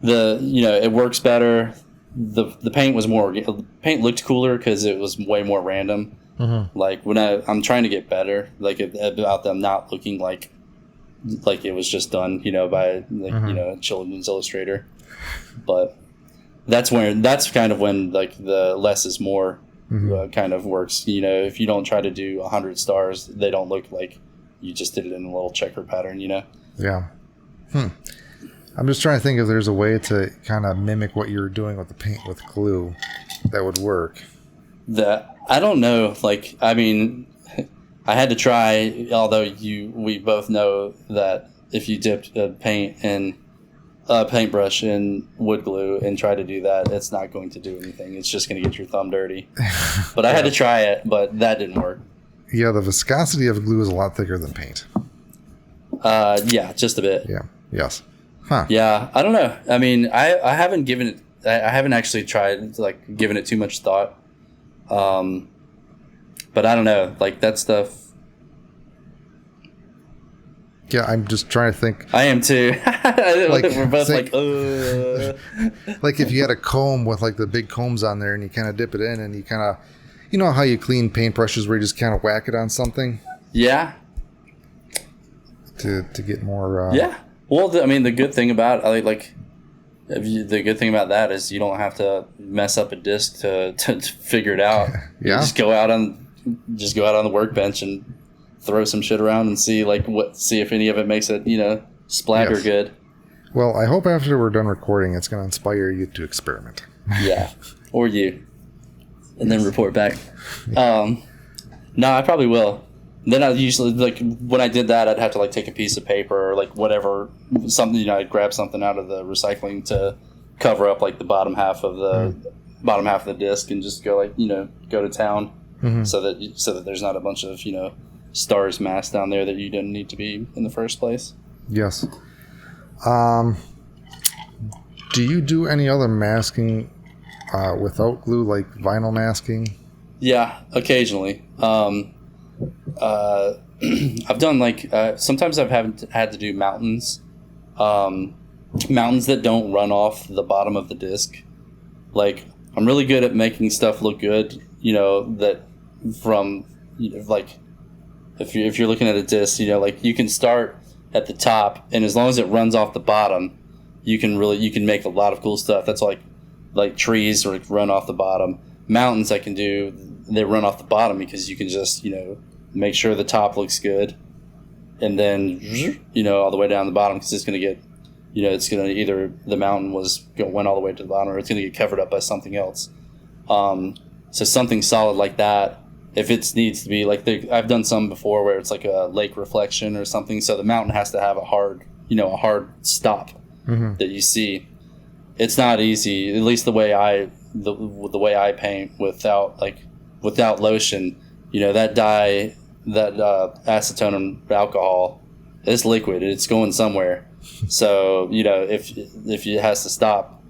it works better. The paint was paint looked cooler because it was way more random. Like when I'm trying to get better, like about them not looking like it was just done, by a children's illustrator. But that's kind of when like the less is more kind of works. If you don't try to do 100 stars, they don't look like you just did it in a little checker pattern. Yeah. I'm just trying to think if there's a way to kind of mimic what you're doing with the paint with glue that would work. I don't know. Like, I mean, I had to try, although we both know that if you dipped a paintbrush in wood glue and try to do that, it's not going to do anything. It's just going to get your thumb dirty. But I had to try it, but that didn't work. Yeah, the viscosity of glue is a lot thicker than paint. Yeah, just a bit. Yeah. Yes. Huh. Yeah, I don't know. I mean, I haven't given it. I haven't actually tried like giving it too much thought. But I don't know. Like that stuff. Yeah, I'm just trying to think. I am too. Like, we're both say, like, like if you had a comb with like the big combs on there, and you kind of dip it in, and you kind of, how you clean paintbrushes where you just kind of whack it on something. Yeah. To get more. Yeah. Well, the good thing about the good thing about that is you don't have to mess up a disc to figure it out. Yeah. You just go out on the workbench and throw some shit around and see if any of it makes it splatter good. Well, I hope after we're done recording, it's going to inspire you to experiment. Yeah, or you, and then report back. No, I probably will. Then I usually when I did that, I'd have to take a piece of paper or whatever, something. I'd grab something out of the recycling to cover up the bottom half of the disc and just go go to town, so that there's not a bunch of stars masked down there that you didn't need to be in the first place. Yes. Do you do any other masking without glue, like vinyl masking? Yeah, occasionally. I've done sometimes I've had to do mountains that don't run off the bottom of the disc. I'm really good at making stuff look good, that from if you're looking at a disc, you can start at the top, and as long as it runs off the bottom, you can make a lot of cool stuff. That's like trees run off the bottom. Mountains I can do, they run off the bottom because you can just make sure the top looks good, and then all the way down the bottom, because it's going to get it's going to either the mountain went all the way to the bottom, or it's going to get covered up by something else. So something solid like that, if it needs to be I've done some before where it's like a lake reflection or something, so the mountain has to have a hard stop that you see. It's not easy, at least the way I paint without lotion. That dye, that acetone alcohol, it's liquid. It's going somewhere. So if it has to stop,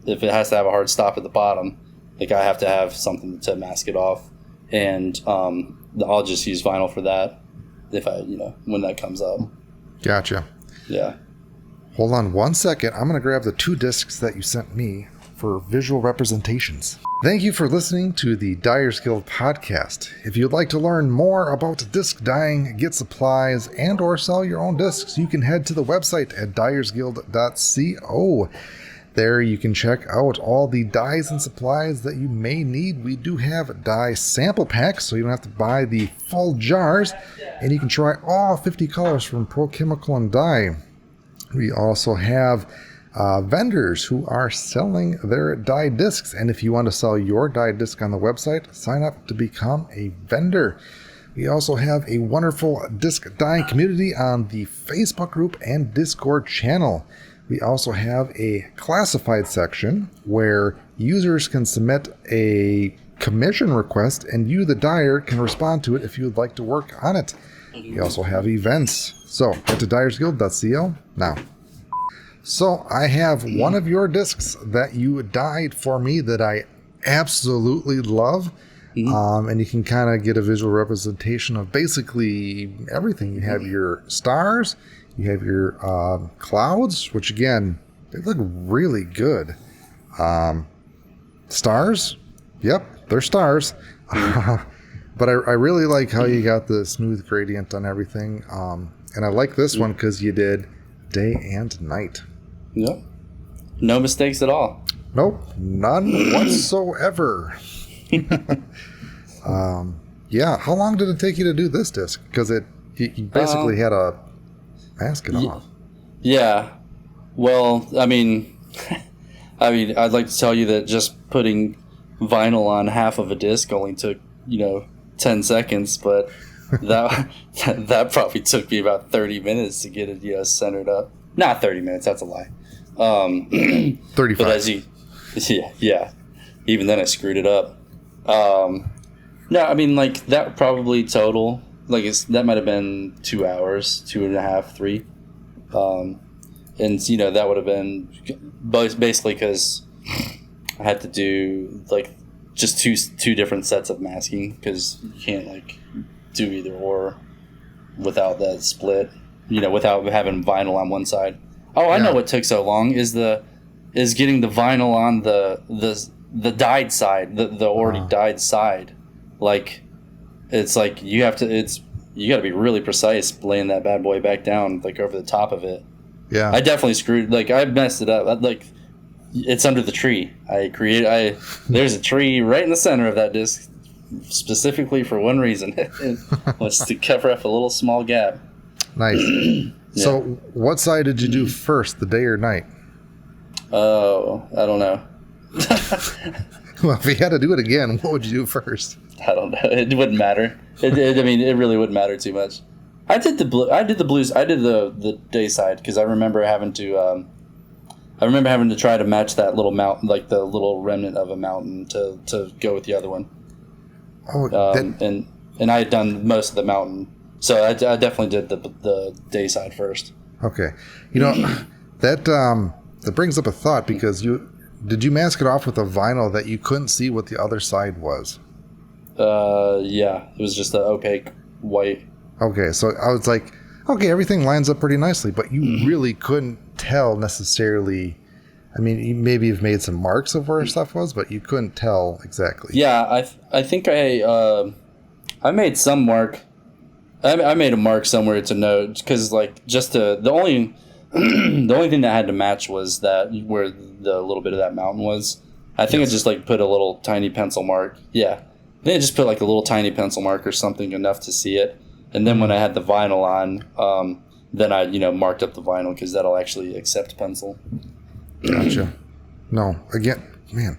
if it has to have a hard stop at the bottom, I have to have something to mask it off, and I'll just use vinyl for that if I when that comes up. Gotcha. Yeah. Hold on 1 second. I'm going to grab the 2 discs that you sent me for visual representations. Thank you for listening to the Dyers Guild podcast. If you'd like to learn more about disc dyeing, get supplies, and or sell your own discs, you can head to the website at dyersguild.co. There you can check out all the dyes and supplies that you may need. We do have dye sample packs, so you don't have to buy the full jars, and you can try all 50 colors from Pro Chemical and Dye. We also have vendors who are selling their dye discs, and if you want to sell your dye disc on the website, sign up to become a vendor. We also have a wonderful disc dyeing community on the Facebook group and Discord channel. We also have a classified section where users can submit a commission request, and you, the dyer, can respond to it if you would like to work on it. We also have events. So get to dyersguild.co now. So I have one of your discs that you dyed for me that I absolutely love. And you can kind of get a visual representation of basically everything. You have your stars, you have your clouds, which again, they look really good. Stars, yep, they're stars. But I really like how you got the smooth gradient on everything. And I like this one because you did day and night. Yep. No mistakes at all. Nope, none whatsoever. Yeah, how long did it take you to do this disc? Because you basically had to mask it off. Yeah. Well, I mean, I'd like to tell you that just putting vinyl on half of a disc only took 10 seconds, but that probably took me about 30 minutes to get it centered up. Not 30 minutes, that's a lie. 35. But yeah. Even then I screwed it up. No, I mean, like, that probably total, like, that might have been 2 hours, 2.5, 3. And, that would have been basically because I had to do, like, just two different sets of masking because you can't, like, do either or without that split, without having vinyl on one side. Oh, I know what took so long is getting the vinyl on the dyed side, the already dyed side. Like, it's like you got to be really precise laying that bad boy back down, like, over the top of it. Yeah, I definitely I messed it up. It's under the tree. There's a tree right in the center of that disc, specifically for one reason. It was to cover up a little small gap. Nice. So, what side did you do first, the day or night? Oh, I don't know. Well, if you had to do it again, what would you do first? I don't know. It wouldn't matter. It really wouldn't matter too much. I did the blues. I did the day side because I remember having to try to match that little mountain, like the little remnant of a mountain, to go with the other one. Oh, and I had done most of the mountain, so I definitely did the day side first. Okay, that brings up a thought because did you mask it off with a vinyl that you couldn't see what the other side was? Yeah, it was just the opaque white. Okay, so I was like, okay, everything lines up pretty nicely, but you really couldn't tell necessarily. I mean, maybe you've made some marks of where stuff was, but you couldn't tell exactly. Yeah, I think I made some mark. I made a mark somewhere to note because, like, the only thing that had to match was that where the little bit of that mountain was. I think I just, like, put a little tiny pencil mark. Yeah, then I just put, like, a little tiny pencil mark or something enough to see it. And then when I had the vinyl on, then I marked up the vinyl because that'll actually accept pencil. Gotcha. No, again, man,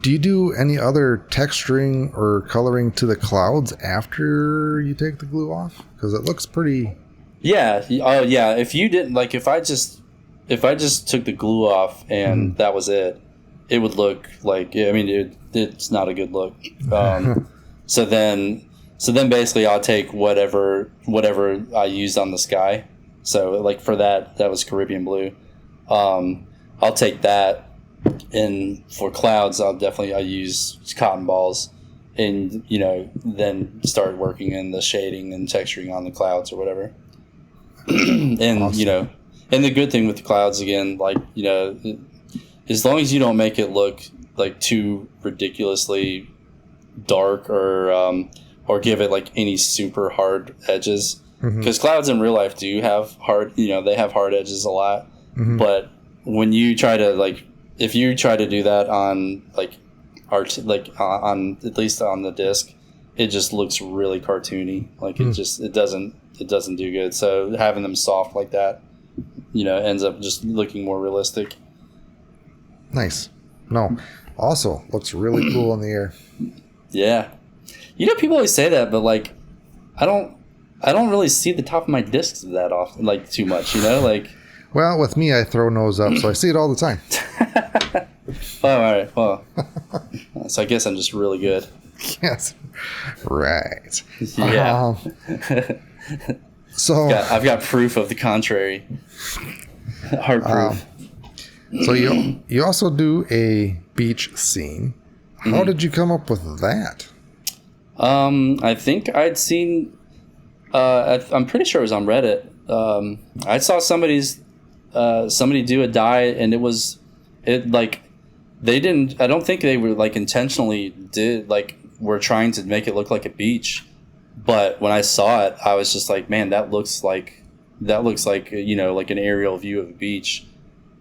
do you do any other texturing or coloring to the clouds after you take the glue off? Because it looks pretty. Yeah. Oh, yeah. If you didn't, like, if I just took the glue off and that was it, it would look like. I mean, it's not a good look. So then basically I'll take whatever I used on the sky. So, like, for that was Caribbean blue. I'll take that, and for clouds I use cotton balls, and then start working in the shading and texturing on the clouds or whatever. And awesome. And the good thing with the clouds, again, like, as long as you don't make it look like too ridiculously dark or give it like any super hard edges, because clouds in real life do have hard, they have hard edges a lot. But when you try to, if you try to do that on art, on at least on the disc, it just looks really cartoony. Like it doesn't do good. So having them soft like that, ends up just looking more realistic. Nice. No, also looks really cool in the air. Yeah. People always say that, but like, I don't really see the top of my discs that often, like, too much, Well, with me, I throw nose up, so I see it all the time. Oh, all right. Well, so I guess I'm just really good. Yes. Right. Yeah. So I've got proof of the contrary. Hard proof. So you also do a beach scene. How did you come up with that? I think I'd seen. I'm pretty sure it was on Reddit. I saw somebody do a dye, and they didn't. I don't think they were like intentionally were trying to make it look like a beach. But when I saw it, I was just like, man, that looks like like an aerial view of a beach.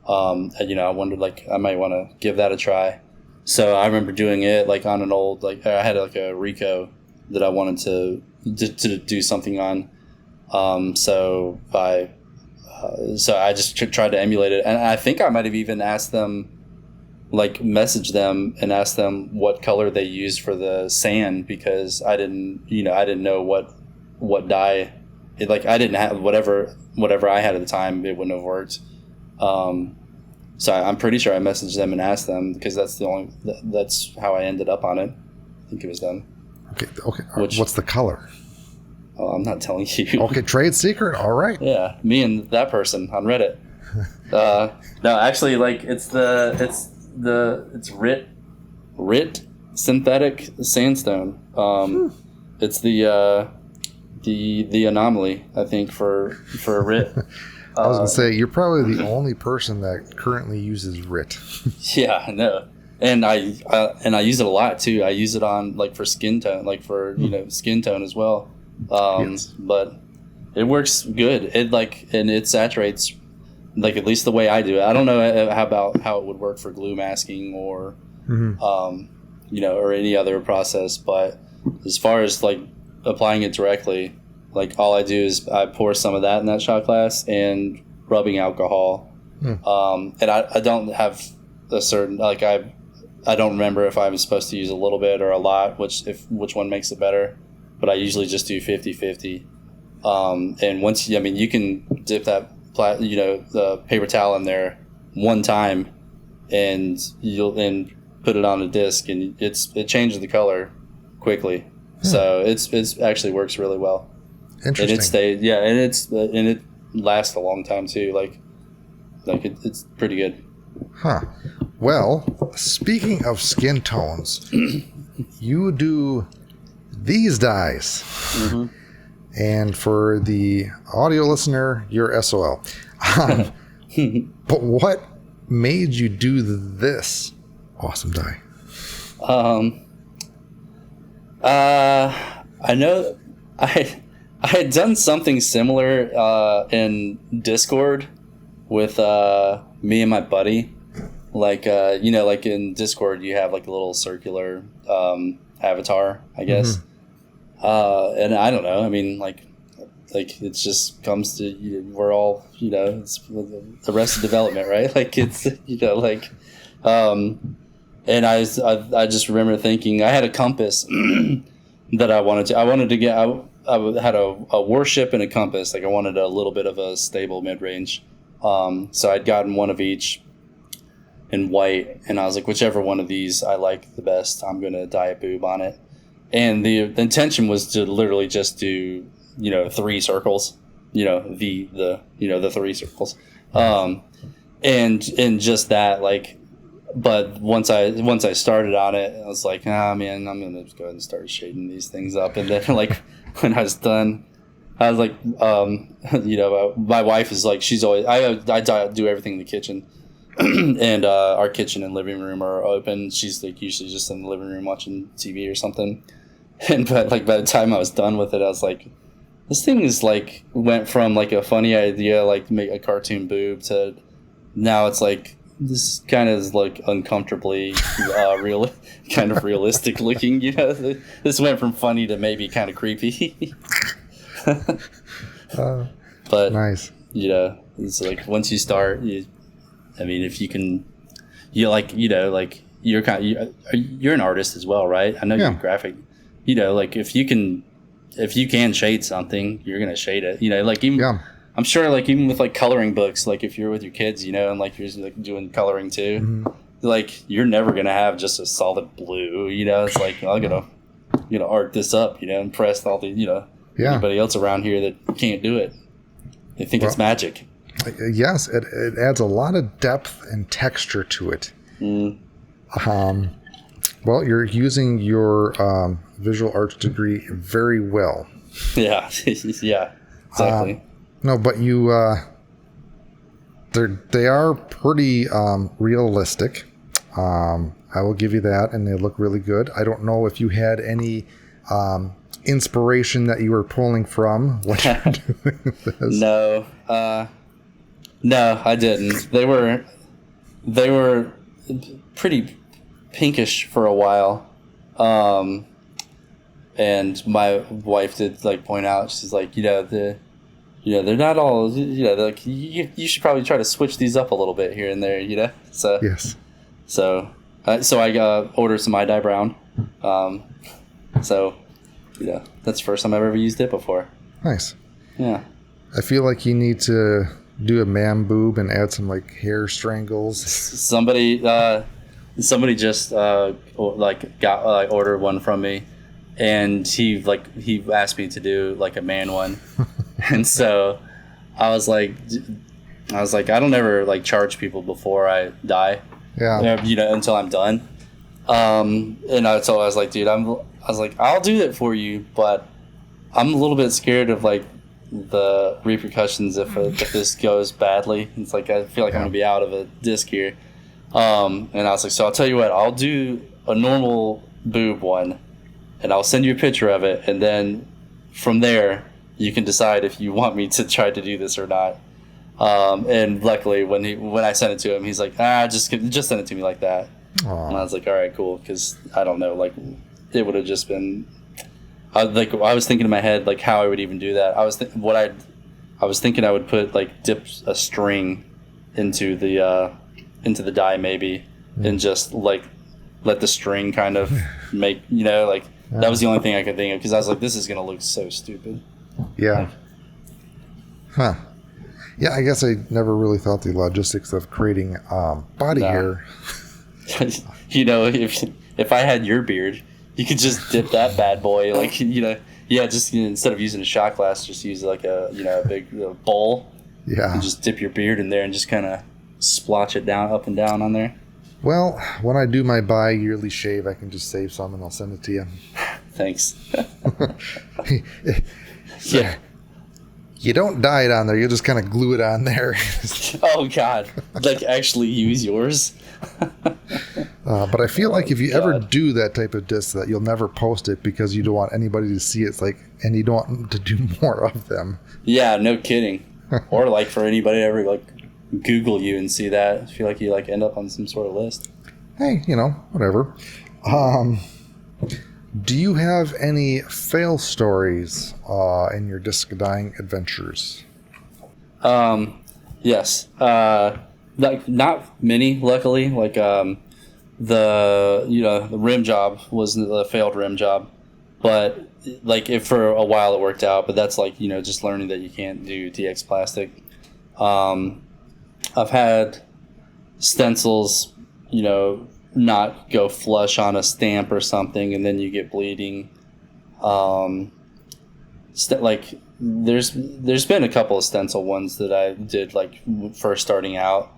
I wondered I might want to give that a try. So I remember doing it on an old I had a Ricoh that I wanted to do something on. So I just tried to emulate it, and I think I might have even asked them, message them and ask them what color they used for the sand, because I didn't know what dye. I didn't have whatever I had at the time. It wouldn't have worked. So I'm pretty sure I messaged them and asked them, because that's how I ended up on it. I think it was them. Okay. What's the color? Oh, I'm not telling you. Okay, trade secret. All right. Yeah, me and that person on Reddit. No, actually, it's RIT synthetic sandstone. It's the anomaly, I think, for RIT. I was gonna say, you're probably the only person that currently uses RIT. Yeah, I know, and I use it a lot too. I use it on for skin tone, skin tone as well. Yes. But it works good. And it saturates, at least the way I do it. I don't know how it would work for glue masking or or any other process, but as far as applying it directly, all I do is I pour some of that in that shot glass and rubbing alcohol. And I don't have a certain I don't remember if I'm supposed to use a little bit or a lot, which one makes it better, but I usually just do 50-50. And once you can dip that the paper towel in there one time, and put it on a disc, and it changes the color quickly. So it's actually works really well. Interesting. And it lasts a long time too. It's pretty good. Huh. Well, speaking of skin tones, you do these dyes. Mm-hmm. And for the audio listener, you're SOL. But what made you do this awesome dye? I know I had done something similar in Discord with me and my buddy. In Discord, you have a little circular avatar, I guess. Mm-hmm. And I don't know. I mean, it just comes to we're all it's Arrested Development, right? And I just remember thinking I had a compass that I wanted to get. I had a warship and a compass. I wanted a little bit of a stable mid range. So I'd gotten one of each in white, and I was like, whichever one of these I like the best, I'm gonna dye a boob on it. And the intention was to literally just do 3 circles, the 3 circles, and just that But once I started on it, I was like, man, I'm gonna just go ahead and start shading these things up. And then when I was done, I was like, my wife is she's always I do everything in the kitchen, and our kitchen and living room are open. She's usually just in the living room watching TV or something. And but by the time I was done with it, I was like, this thing is went from a funny idea to make a cartoon boob to now it's this kind of is uncomfortably real, kind of realistic looking. This went from funny to maybe kind of creepy. But nice. It's once you start, if you can, you're you're an artist as well, right? I know you're graphic. If you can shade something, you're gonna shade it. I'm sure even with coloring books, if you're with your kids, and you're just, doing coloring too, you're never gonna have just a solid blue. It's I'm gonna art this up, impress all the anybody else around here that can't do it. They think it's magic. Yes, it adds a lot of depth and texture to it. Well, you're using your visual arts degree very well. Yeah, yeah, exactly. No, but they are pretty realistic. I will give you that, and they look really good. I don't know if you had any inspiration that you were pulling from when you were doing this. No, I didn't. They were pretty pinkish for a while, and my wife did like point out. She's like, they're not all. Like you should probably try to switch these up a little bit here and there. So yes. So I ordered some iodine brown. So that's the first time I've ever used it before. Nice. Yeah. I feel like you need to do a man boob and add some like hair strangles. Somebody just ordered one from me, and he asked me to do like a man one, and so I was like I don't ever like charge people before I dye. Yeah. Until I'm done. And I was like, dude, I'll do it for you, but I'm a little bit scared of like the repercussions if this goes badly. It's like I feel like I'm gonna be out of a disc here. And I was like, so I'll tell you what, I'll do a normal boob one, and I'll send you a picture of it, and then from there you can decide if you want me to try to do this or not. And luckily, when I sent it to him, he's like, just send it to me like that. Aww. And I was like, all right, cool, because I don't know, like it would have just been. I was thinking in my head like how I would even do that. I was thinking I would dip a string into the dye maybe, and just like let the string kind of make that was the only thing I could think of, because I was like, this is gonna look so stupid. Yeah. Huh. Yeah, I guess I never really thought the logistics of creating body hair. If I had your beard, you could just dip that bad boy, just instead of using a shot glass, just use like a big bowl. Yeah. And just dip your beard in there and just kind of splotch it down, up and down on there. Well, when I do my bi-yearly shave, I can just save some and I'll send it to you. Thanks. Yeah. You don't dye it on there. You just kind of glue it on there. Oh, God. Like, actually use yours? But I feel like if you ever do that type of disc, that you'll never post it because you don't want anybody to see it. It's like, and you don't want to do more of them. Yeah, no kidding. Or like for anybody to ever like Google you and see that, I feel like you like end up on some sort of list. Hey, whatever. Do you have any fail stories in your disc dyeing adventures? Yes. Like not many, luckily. Like the rim job was the failed rim job, but like for a while it worked out. But that's like just learning that you can't do DX plastic. I've had stencils, not go flush on a stamp or something, and then you get bleeding. There's been a couple of stencil ones that I did like first starting out,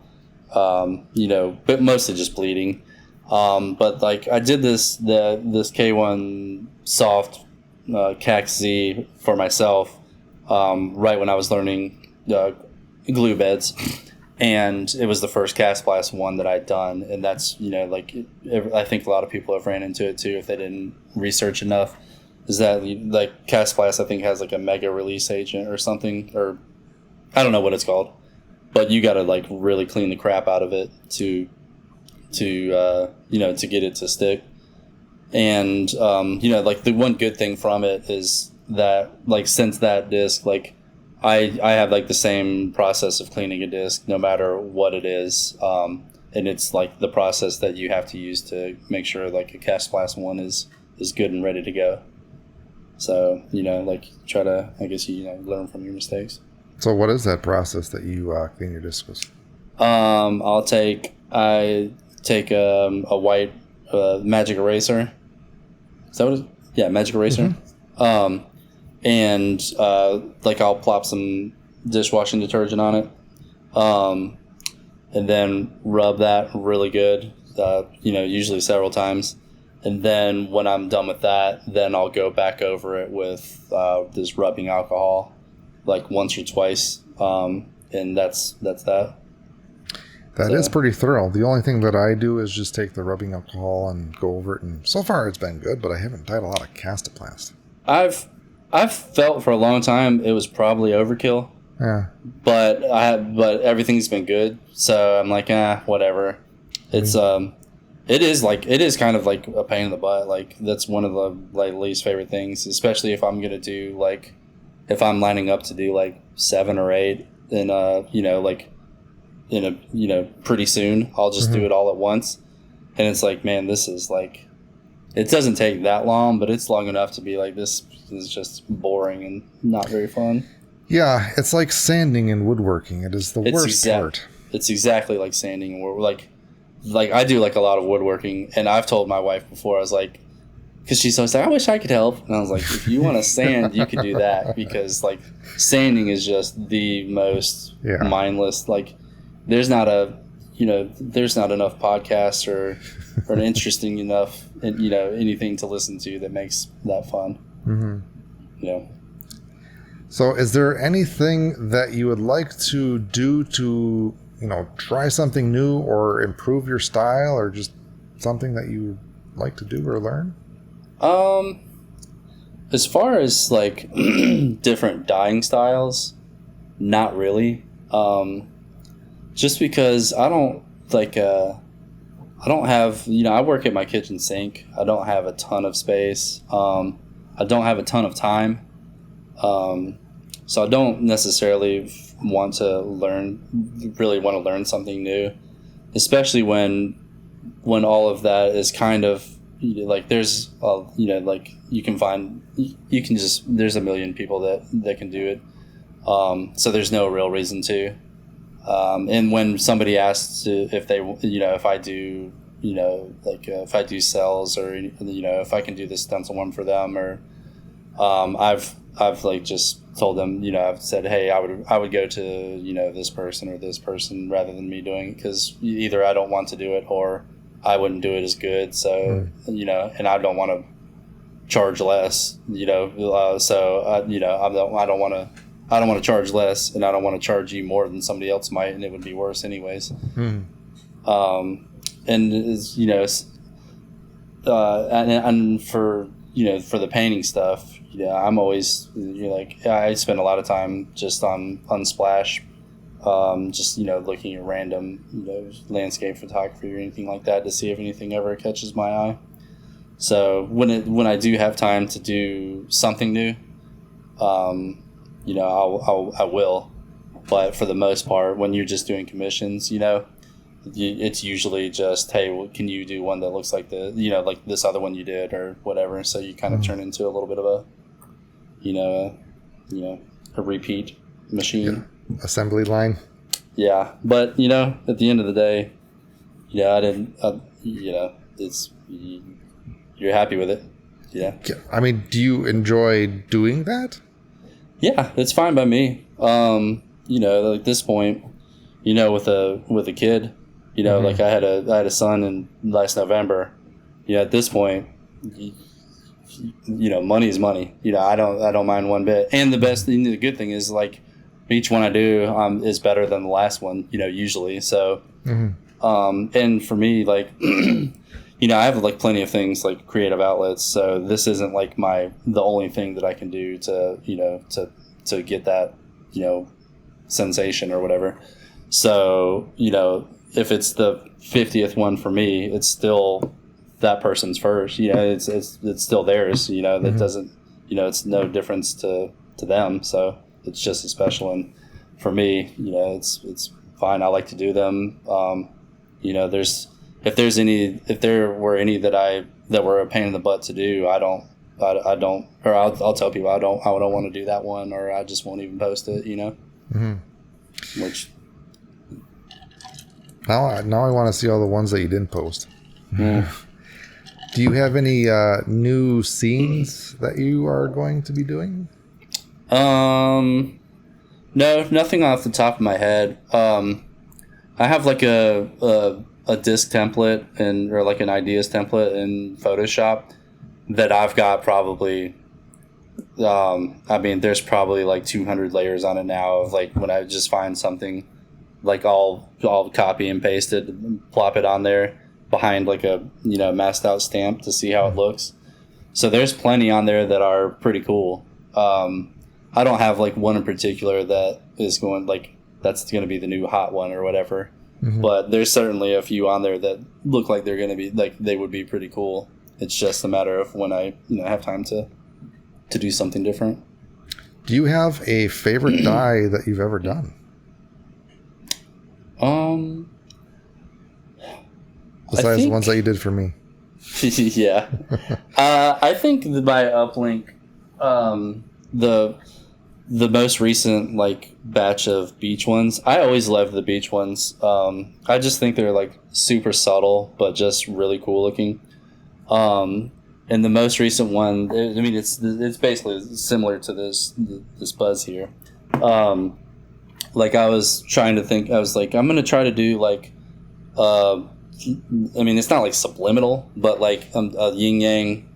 but mostly just bleeding. But like I did this K1 soft CAC Z for myself right when I was learning glue beds. And it was the first cast blast one that I'd done, and that's I think a lot of people have ran into it too if they didn't research enough. Is that like cast blast I think has like a mega release agent or something, or I don't know what it's called, but you got to like really clean the crap out of it to get it to stick. And like the one good thing from it is that like since that disc like. I have like the same process of cleaning a disc no matter what it is, and it's like the process that you have to use to make sure like a cast blast one is good and ready to go. So like try to learn from your mistakes. So what is that process that you clean your disc with? I take a white magic eraser. Is that what it is? Yeah, magic eraser. Mm-hmm. And like I'll plop some dishwashing detergent on it, and then rub that really good, usually several times. And then when I'm done with that, then I'll go back over it with this rubbing alcohol, like once or twice, and that's that. That is pretty thorough. The only thing that I do is just take the rubbing alcohol and go over it, and so far it's been good, but I haven't dyed a lot of Castoplast. I've felt for a long time it was probably overkill. Yeah. But everything's been good, so I'm like, whatever. It's it is kind of like a pain in the butt. Like that's one of the least favorite things, especially if I'm gonna do if I'm lining up to do 7 or 8, and pretty soon I'll just do it all at once, and it's like, man, this is it doesn't take that long, but it's long enough to be this is just boring and not very fun. Yeah, it's like sanding and woodworking. It is the worst part. It's exactly like sanding and woodworking. I do a lot of woodworking, and I've told my wife before, I was like, because she's always like, I wish I could help, and I was like, if you want to sand, you could do that, because sanding is just the most mindless. There's not enough podcasts or an interesting enough anything to listen to that makes that fun. So is there anything that you would like to do to try something new or improve your style, or just something that you like to do or learn? As far as different dyeing styles, not really. Just because I don't have, I work at my kitchen sink. I don't have a ton of space. I don't have a ton of time. So I don't necessarily want to learn something new, especially when all of that is kind of there's there's a million people that can do it. So there's no real reason to. And when somebody asks if they, if I do, if I do cells, or, if I can do this stencil one for them, or, I've just told them, I've said, hey, I would go to, this person or this person rather than me doing it, because either I don't want to do it or I wouldn't do it as good. So, and I don't want to charge less, so, I don't want to charge less, and I don't want to charge you more than somebody else might, and it would be worse anyways. And and for for the painting stuff, I'm always I spend a lot of time just on Unsplash, just looking at random landscape photography or anything like that to see if anything ever catches my eye. So when I do have time to do something new, I will, but for the most part, when you're just doing commissions, it's usually just, hey, well, can you do one that looks like like this other one you did or whatever? So you kind of turn into a little bit of a repeat machine. Assembly line. Yeah. But, at the end of the day, you're happy with it. Yeah. I mean, do you enjoy doing that? Yeah, it's fine by me. At this point, with a kid, I had a son in last November. At this point, money is money. I don't mind one bit. And the good thing is each one I do is better than the last one. Usually. So, and for me, I have plenty of things creative outlets. So this isn't the only thing that I can do to to get that sensation or whatever. So if it's the 50th one for me, it's still that person's first. It's still theirs. That doesn't it's no difference to them. So it's just as special. And for me, it's fine. I like to do them. If there were any that were a pain in the butt to do, I'll tell people I don't want to do that one, or I just won't even post it, Which now I want to see all the ones that you didn't post. Do you have any new scenes that you are going to be doing? No, nothing off the top of my head. I have like a disc template or like an ideas template in Photoshop that I've got probably. I mean, there's probably like 200 layers on it now of like when I just find something, like I'll copy and paste it, and plop it on there behind like a masked out stamp to see how it looks. So there's plenty on there that are pretty cool. I don't have like one in particular that is going like that's going to be the new hot one or whatever. Mm-hmm. But there's certainly a few on there that look like they're going to be like they would be pretty cool. It's just a matter of when I have time to do something different. Do you have a favorite dye that you've ever done? Besides the ones that you did for me. Yeah. I think my uplink, the most recent like batch of beach ones, I always loved the beach ones. I just think they're like super subtle but just really cool looking. And the most recent one, I mean, it's basically similar to this Buzz here. Like I was trying to think, I was like, I'm gonna try to do like, I mean, it's not like subliminal, but like a yin-yang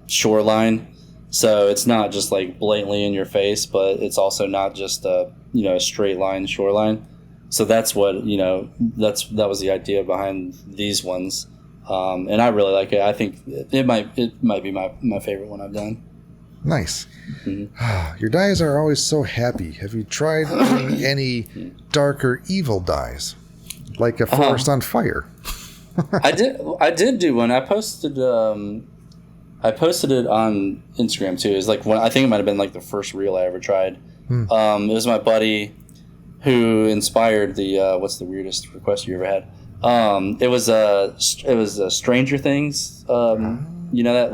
shoreline. So it's not just like blatantly in your face, but it's also not just a straight line shoreline. So that's what that was the idea behind these ones. And I really like it. I think it might be my favorite one I've done. Nice. Mm-hmm. Your dyes are always so happy. Have you tried any dark or evil dyes, like a forest on fire? I did do one. I posted it on Instagram too. It was like I think it might have been like the first reel I ever tried. It was my buddy who inspired the what's the weirdest request you ever had? It was Stranger Things. You know that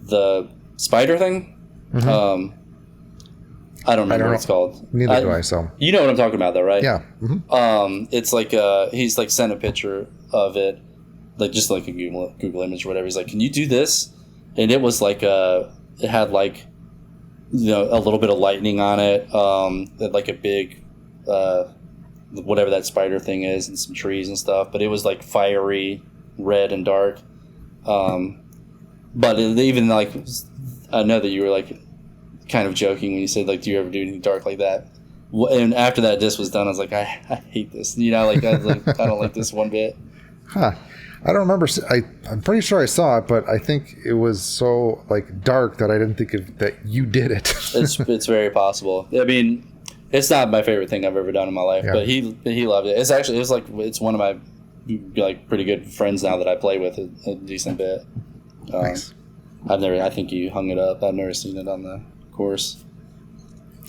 the spider thing. Mm-hmm. I don't remember what it's called. Neither do I. So you know what I'm talking about, though, right? Yeah. Mm-hmm. It's like he's like sent a picture of it, like just like a Google image or whatever. He's like, "Can you do this?" And it was like it had like a little bit of lightning on it, like a big whatever that spider thing is, and some trees and stuff. But it was like fiery red and dark. But even like I know that you were like kind of joking when you said like, do you ever do anything dark like that? And after that disc was done, I was like, I hate this. I was like, I don't like this one bit. Huh. I don't remember. I'm pretty sure I saw it, but I think it was so like dark that I didn't think that you did it. It's very possible. I mean, it's not my favorite thing I've ever done in my life, but he loved it. It's one of my like pretty good friends now that I play with a decent bit. Nice. I think you hung it up. I've never seen it on the course.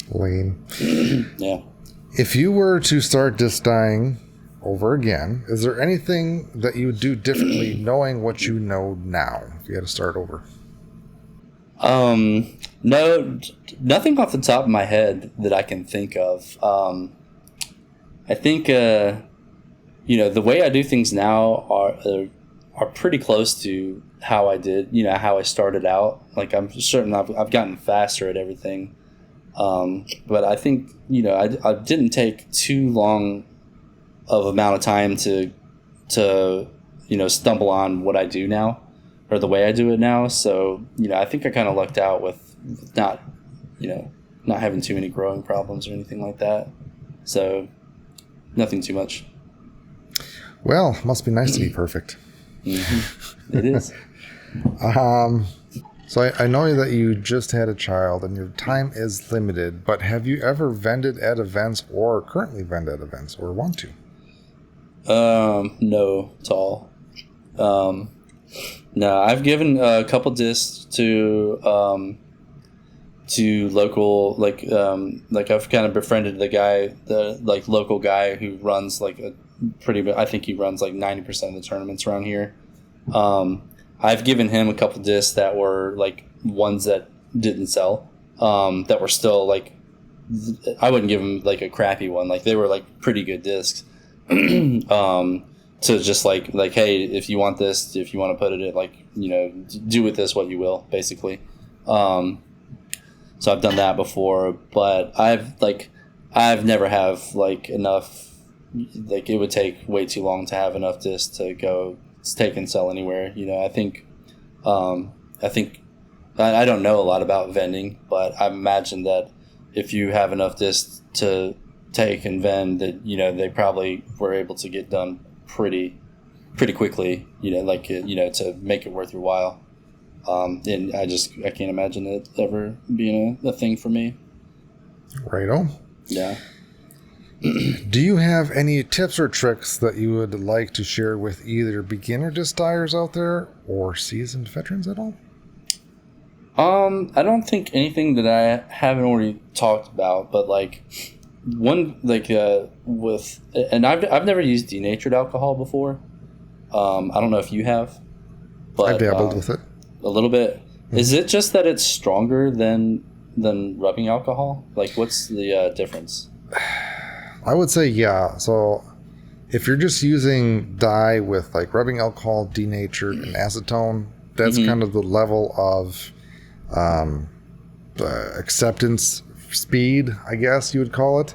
Lame. Yeah. If you were to start disc dyeing over again, is there anything that you would do differently knowing what you know now if you had to start over? No, nothing off the top of my head that I can think of. I think the way I do things now are pretty close to how I did, how I started out. Like I'm certain I've gotten faster at everything. But I think, I didn't take too long of amount of time to stumble on what I do now or the way I do it now. So, I think I kind of lucked out with not having too many growing problems or anything like that. So nothing too much. Well, must be nice to be perfect. Mm-hmm. It is. So I know that you just had a child and your time is limited, but have you ever vended at events or currently vend at events or want to? No, at all. No, I've given a couple discs to local, like I've kind of befriended the local guy who runs like I think he runs like 90% of the tournaments around here. I've given him a couple discs that were like ones that didn't sell, that were still like, I wouldn't give him like a crappy one. Like they were like pretty good discs. To just like, hey, if you want this, if you want to put it in, like, do with this what you will, basically. So I've done that before, but I've never have like enough. Like it would take way too long to have enough discs to go take and sell anywhere. You know, I think I don't know a lot about vending, but I imagine that if you have enough discs to take and vend, that you know they probably were able to get done pretty quickly. You know, like you know, to make it worth your while. And I can't imagine it ever being a thing for me. Righto. Yeah. Do you have any tips or tricks that you would like to share with either beginner disc dyers out there or seasoned veterans at all? I don't think anything that I haven't already talked about, but like one with, and I've never used denatured alcohol before. I don't know if you have, but I dabbled with it a little bit. Mm-hmm. Is it just that it's stronger than rubbing alcohol? Like, what's the difference? I would say yeah. So if you're just using dye with like rubbing alcohol, denatured, and acetone, that's kind of the level of acceptance speed, I guess you would call it.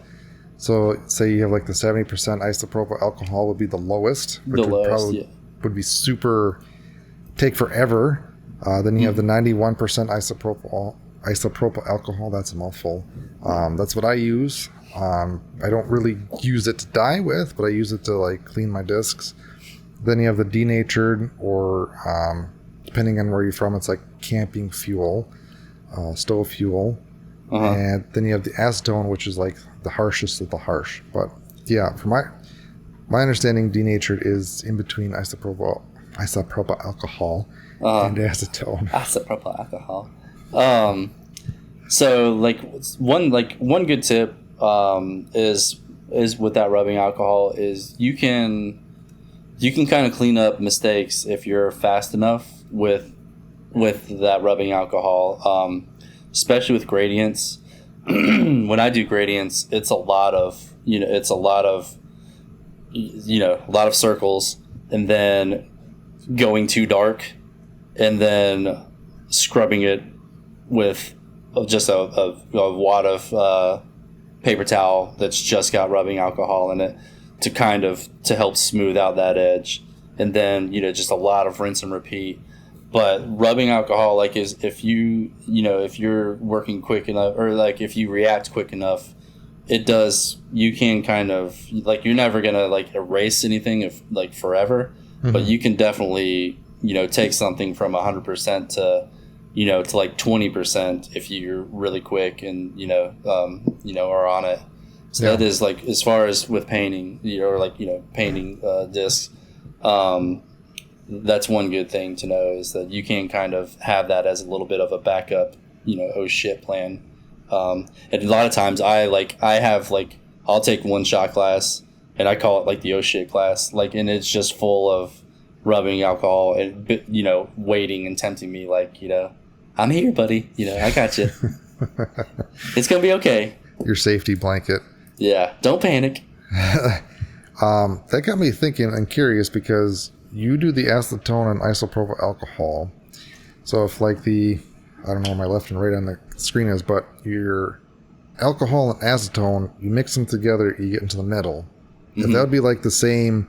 So say you have like the 70% isopropyl alcohol would be the lowest, which would be super, take forever. Then you have the 91% isopropyl alcohol. That's a mouthful. That's what I use. I don't really use it to dye with, but I use it to like clean my discs. Then you have the denatured, or depending on where you're from, it's like camping fuel, stove fuel. And then you have the acetone, which is like the harshest of the harsh. But yeah, from my understanding, denatured is in between isopropyl alcohol and acetone. Isopropyl alcohol. So like one good tip is with that rubbing alcohol is you can kind of clean up mistakes if you're fast enough with that rubbing alcohol, especially with gradients. When I do gradients, it's a lot of circles, and then going too dark, and then scrubbing it with just a wad of paper towel that's just got rubbing alcohol in it to help smooth out that edge, and then just a lot of rinse and repeat. But rubbing alcohol, like, is if you're working quick enough, or like if you react quick enough, you can kind of, like, you're never gonna like erase anything if like forever, but you can definitely take something from 100% to to like 20% if you're really quick and are on it. So that is like, as far as with painting, or like painting discs. That's one good thing to know, is that you can kind of have that as a little bit of a backup, oh shit plan. And a lot of times I'll take one shot glass, and I call it like the oh shit glass, like, and it's just full of rubbing alcohol and waiting and tempting me, like, I'm here, buddy, I got you. It's gonna be okay. Your safety blanket. Yeah, don't panic. That got me thinking and curious, because you do the acetone and isopropyl alcohol. So if like I don't know where my left and right on the screen is, but your alcohol and acetone, you mix them together, you get into the middle. If that would be like the same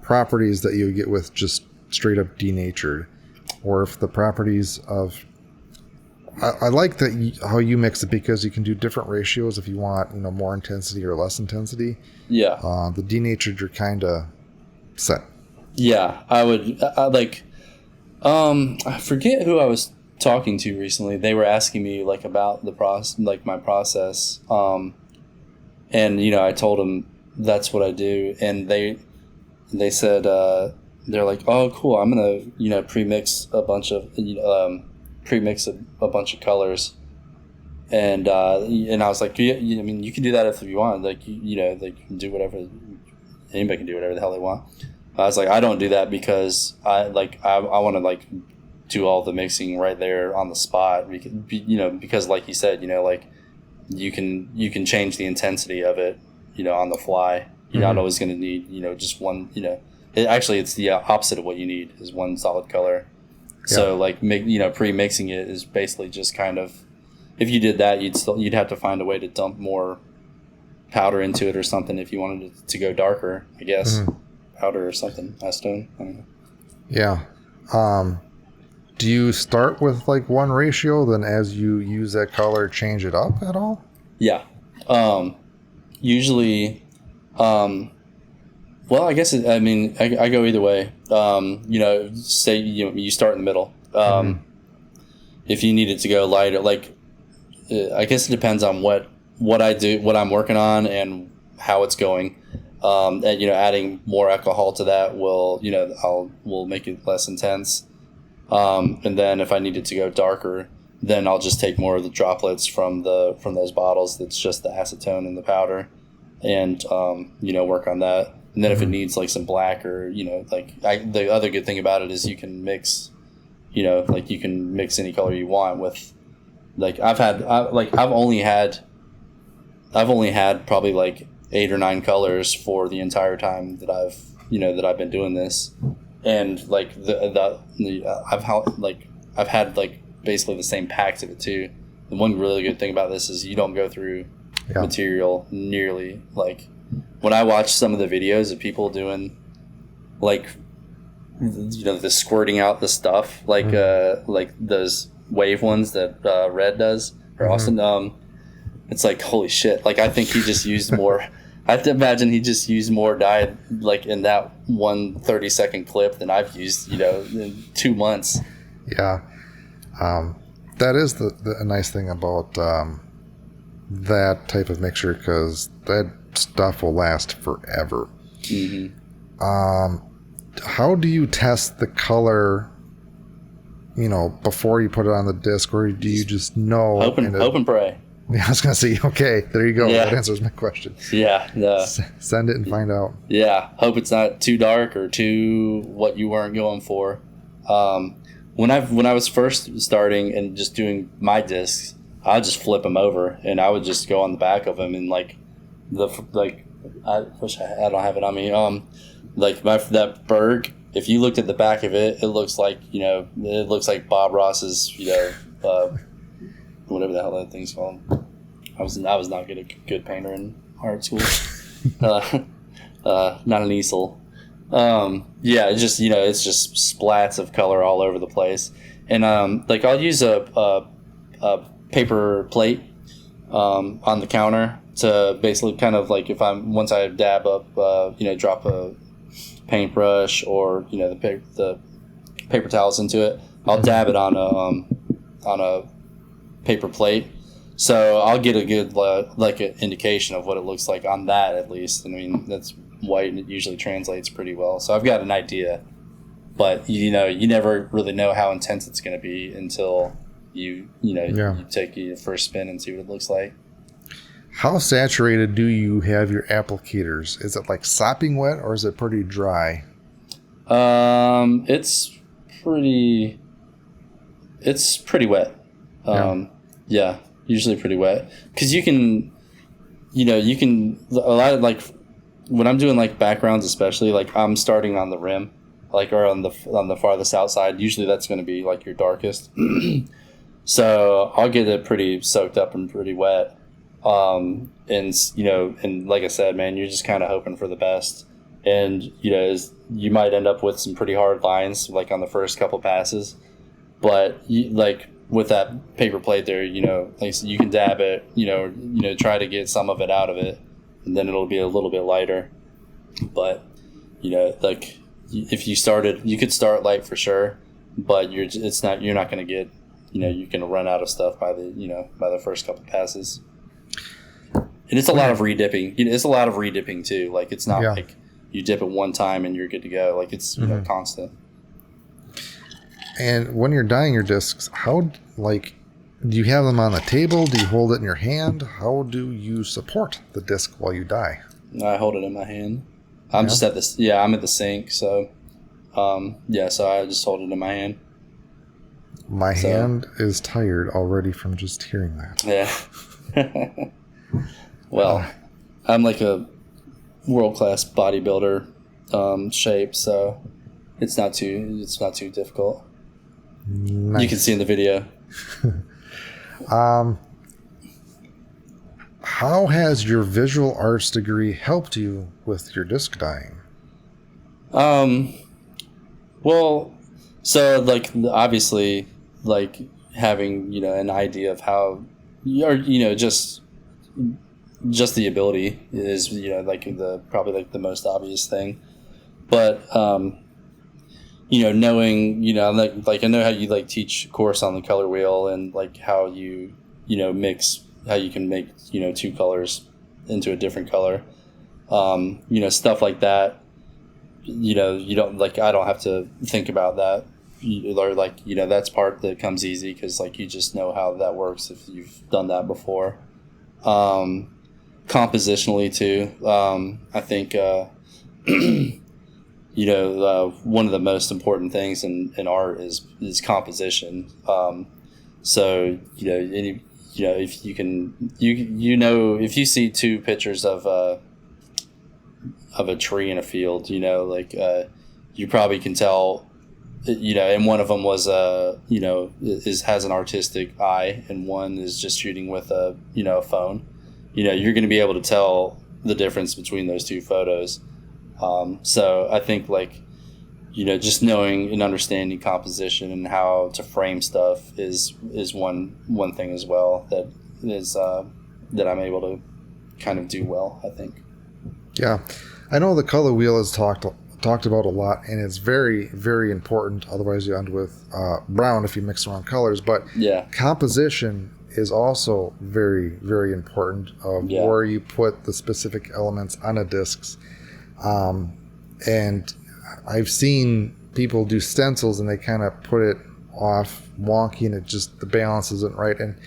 properties that you would get with just straight up denatured, or if the properties of, I like that how you mix it, because you can do different ratios if you want, more intensity or less intensity. Yeah. The denatured, you're kind of set. Yeah, I forget who I was talking to recently. They were asking me like about the my process. And I told them that's what I do, and they said they're like, "Oh, cool. I'm going to, pre-mix a bunch of colors." And I was like, "Yeah, I mean, you can do that if you want. Like, they can do whatever. Anybody can do whatever the hell they want." I was like, I don't do that, because I want to like do all the mixing right there on the spot, because like you said, like you can change the intensity of it, on the fly. You're not always going to need, just one, it's the opposite of what you need, is one solid color. Yeah. So like, pre-mixing it is basically just kind of, if you did that, you'd have to find a way to dump more powder into it or something if you wanted it to go darker, I guess. Powder or something, acetone. I don't know. Yeah. Do you start with like one ratio, then as you use that color, change it up at all? Yeah. Usually, well, I guess I go either way. Say you start in the middle. If you needed to go lighter, like I guess it depends on what I do, what I'm working on, and how it's going. And adding more alcohol to that will make it less intense. And then if I needed to go darker, then I'll just take more of the droplets from those bottles. That's just the acetone and the powder, and work on that. And then if it needs like some black or the other good thing about it is you can mix, you can mix any color you want with. Like I've only had probably like 8 or 9 colors for the entire time that I've been doing this. And like I've had like basically the same packs of it too. The one really good thing about this is you don't go through material nearly like when I watch some of the videos of people doing like the squirting out the stuff like those wave ones that Red does or Austin. It's like holy shit! Like I think he just used more. I have to imagine he just used more dye like in that 1 30-second clip than I've used, in 2 months. Yeah. That is the nice thing about that type of mixture because that stuff will last forever. How do you test the color, before you put it on the disc, or do you just know? Hope and pray. Yeah, I was going to say, okay, there you go. Yeah. That answers my question. Yeah. Send it and find out. Yeah. Hope it's not too dark or too what you weren't going for. When I was first starting and just doing my discs, I would just flip them over and I would just go on the back of them and I wish I don't have it on me. That Berg, if you looked at the back of it, it looks like, it looks like Bob Ross's, whatever the hell that thing's called. I was not good painter in art school. Not an easel. It's just it's just splats of color all over the place. And I'll use a paper plate on the counter to basically kind of like once I dab up drop a paintbrush or the paper towels into it, I'll dab it on a paper plate, so I'll get a good an indication of what it looks like on that at least. I mean that's white and it usually translates pretty well, so I've got an idea, but you never really know how intense it's going to be until you take your first spin and see what it looks like. How saturated do you have your applicators? Is it like sopping wet or is it pretty dry? It's pretty wet. Yeah, usually pretty wet. Because you can a lot of like when I'm doing like backgrounds, especially like I'm starting on the rim, like or on the farthest outside. Usually that's going to be like your darkest. So I'll get it pretty soaked up and pretty wet. And like I said, man, you're just kind of hoping for the best. And you might end up with some pretty hard lines like on the first couple passes, but with that paper plate there, you can dab it, try to get some of it out of it, and then it'll be a little bit lighter. But, if you started, you could start light for sure, but you're not going to get, you're going to run out of stuff by the first couple passes. And it's a lot of redipping. It's a lot of redipping too. Like it's not like you dip it one time and you're good to go. Like it's constant. And when you're dyeing your discs, how do you have them on the table? Do you hold it in your hand? How do you support the disc while you dye? I hold it in my hand. I'm just at this. Yeah, I'm at the sink. So, so I just hold it in my hand. My hand is tired already from just hearing that. Yeah. Well, I'm like a world-class bodybuilder shape, so it's not too difficult. Nice. You can see in the video. how has your visual arts degree helped you with your disc dyeing? Well, so like obviously, like having an idea of how, or just the ability is like probably like the most obvious thing, but knowing like I know how you like teach a course on the color wheel and like how you mix, how you can make two colors into a different color, stuff like that. You don't like, I don't have to think about that, or like that's part that comes easy because like you just know how that works if you've done that before. Compositionally too, I think one of the most important things in art is composition. So if you can if you see two pictures of a tree in a field, you probably can tell, and one of them was has an artistic eye, and one is just shooting with a phone. You're going to be able to tell the difference between those two photos. So I think like just knowing and understanding composition and how to frame stuff is one thing as well that is that I'm able to kind of do well, I think. Yeah, I know the color wheel is talked about a lot, and it's very, very important. Otherwise, you end with brown if you mix around colors. But yeah, composition is also very, very important of where you put the specific elements on a discs. And I've seen people do stencils, and they kind of put it off wonky, and it just the balance isn't right. And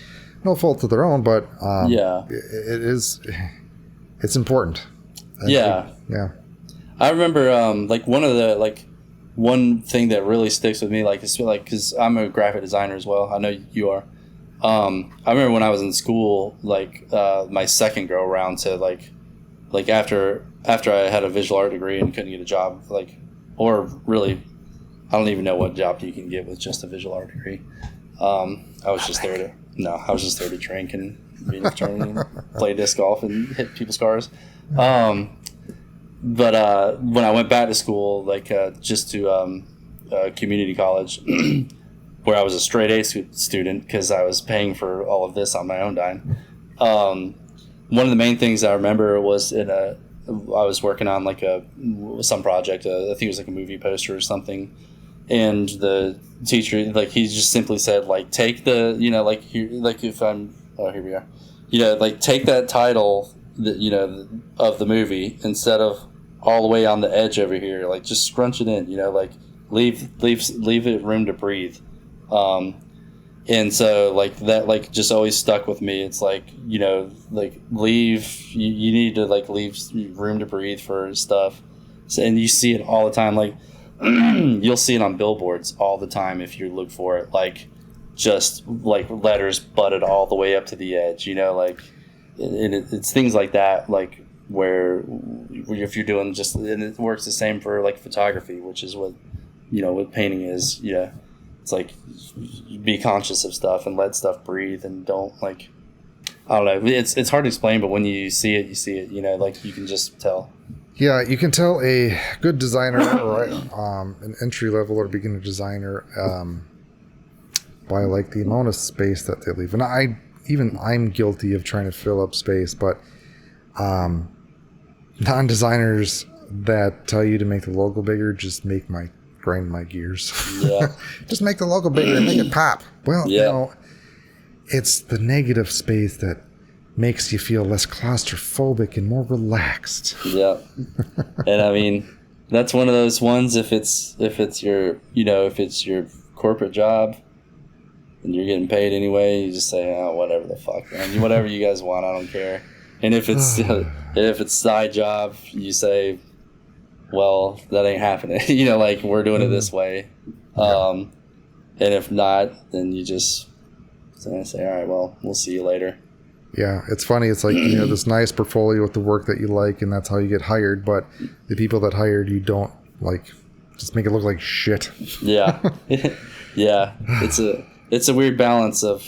no fault of their own, but it's important. Yeah. I remember like one thing that really sticks with me, like it's like, because I'm a graphic designer as well. I know you are. I remember when I was in school, like my second go around to like after I had a visual art degree and couldn't get a job, like, or really, I don't even know what job you can get with just a visual art degree. I was just there to drink and be an attorney and play disc golf and hit people's cars. But when I went back to school, like just to community college, where I was a straight A student because I was paying for all of this on my own dime. One of the main things I remember was I was working on like some project. I think it was like a movie poster or something, and the teacher, like, he just simply said, like, take the like here, like if I'm here we are, like take that title that of the movie instead of all the way on the edge over here, like just scrunch it in, like leave it room to breathe. And so like that, like just always stuck with me. It's like, like you need to like leave room to breathe for stuff. So, and you see it all the time. Like you'll see it on billboards all the time if you look for it, like just like letters butted all the way up to the edge, like, and it's things like that, like where if you're doing just, and it works the same for like photography, which is what, what painting is. It's like, be conscious of stuff and let stuff breathe, and don't, like, I don't know. It's hard to explain, but when you see it, like you can just tell. Yeah, you can tell a good designer or an entry level or beginner designer by like the amount of space that they leave. And I'm guilty of trying to fill up space, but non-designers that tell you to make the logo bigger just grind my gears. Yeah. Just make the logo bigger and make it pop. Well, it's the negative space that makes you feel less claustrophobic and more relaxed. Yeah. And I mean, that's one of those ones, if it's your corporate job and you're getting paid anyway, you just say, oh, whatever the fuck, man. Whatever you guys want, I don't care. And if it's side job, you say, well, that ain't happening. Like, we're doing it this way. And if not, then you just say, all right, well, we'll see you later. Yeah, it's funny. It's like, this nice portfolio with the work that you like, and that's how you get hired. But the people that hired you don't, like, just make it look like shit. Yeah. Yeah. It's a weird balance of,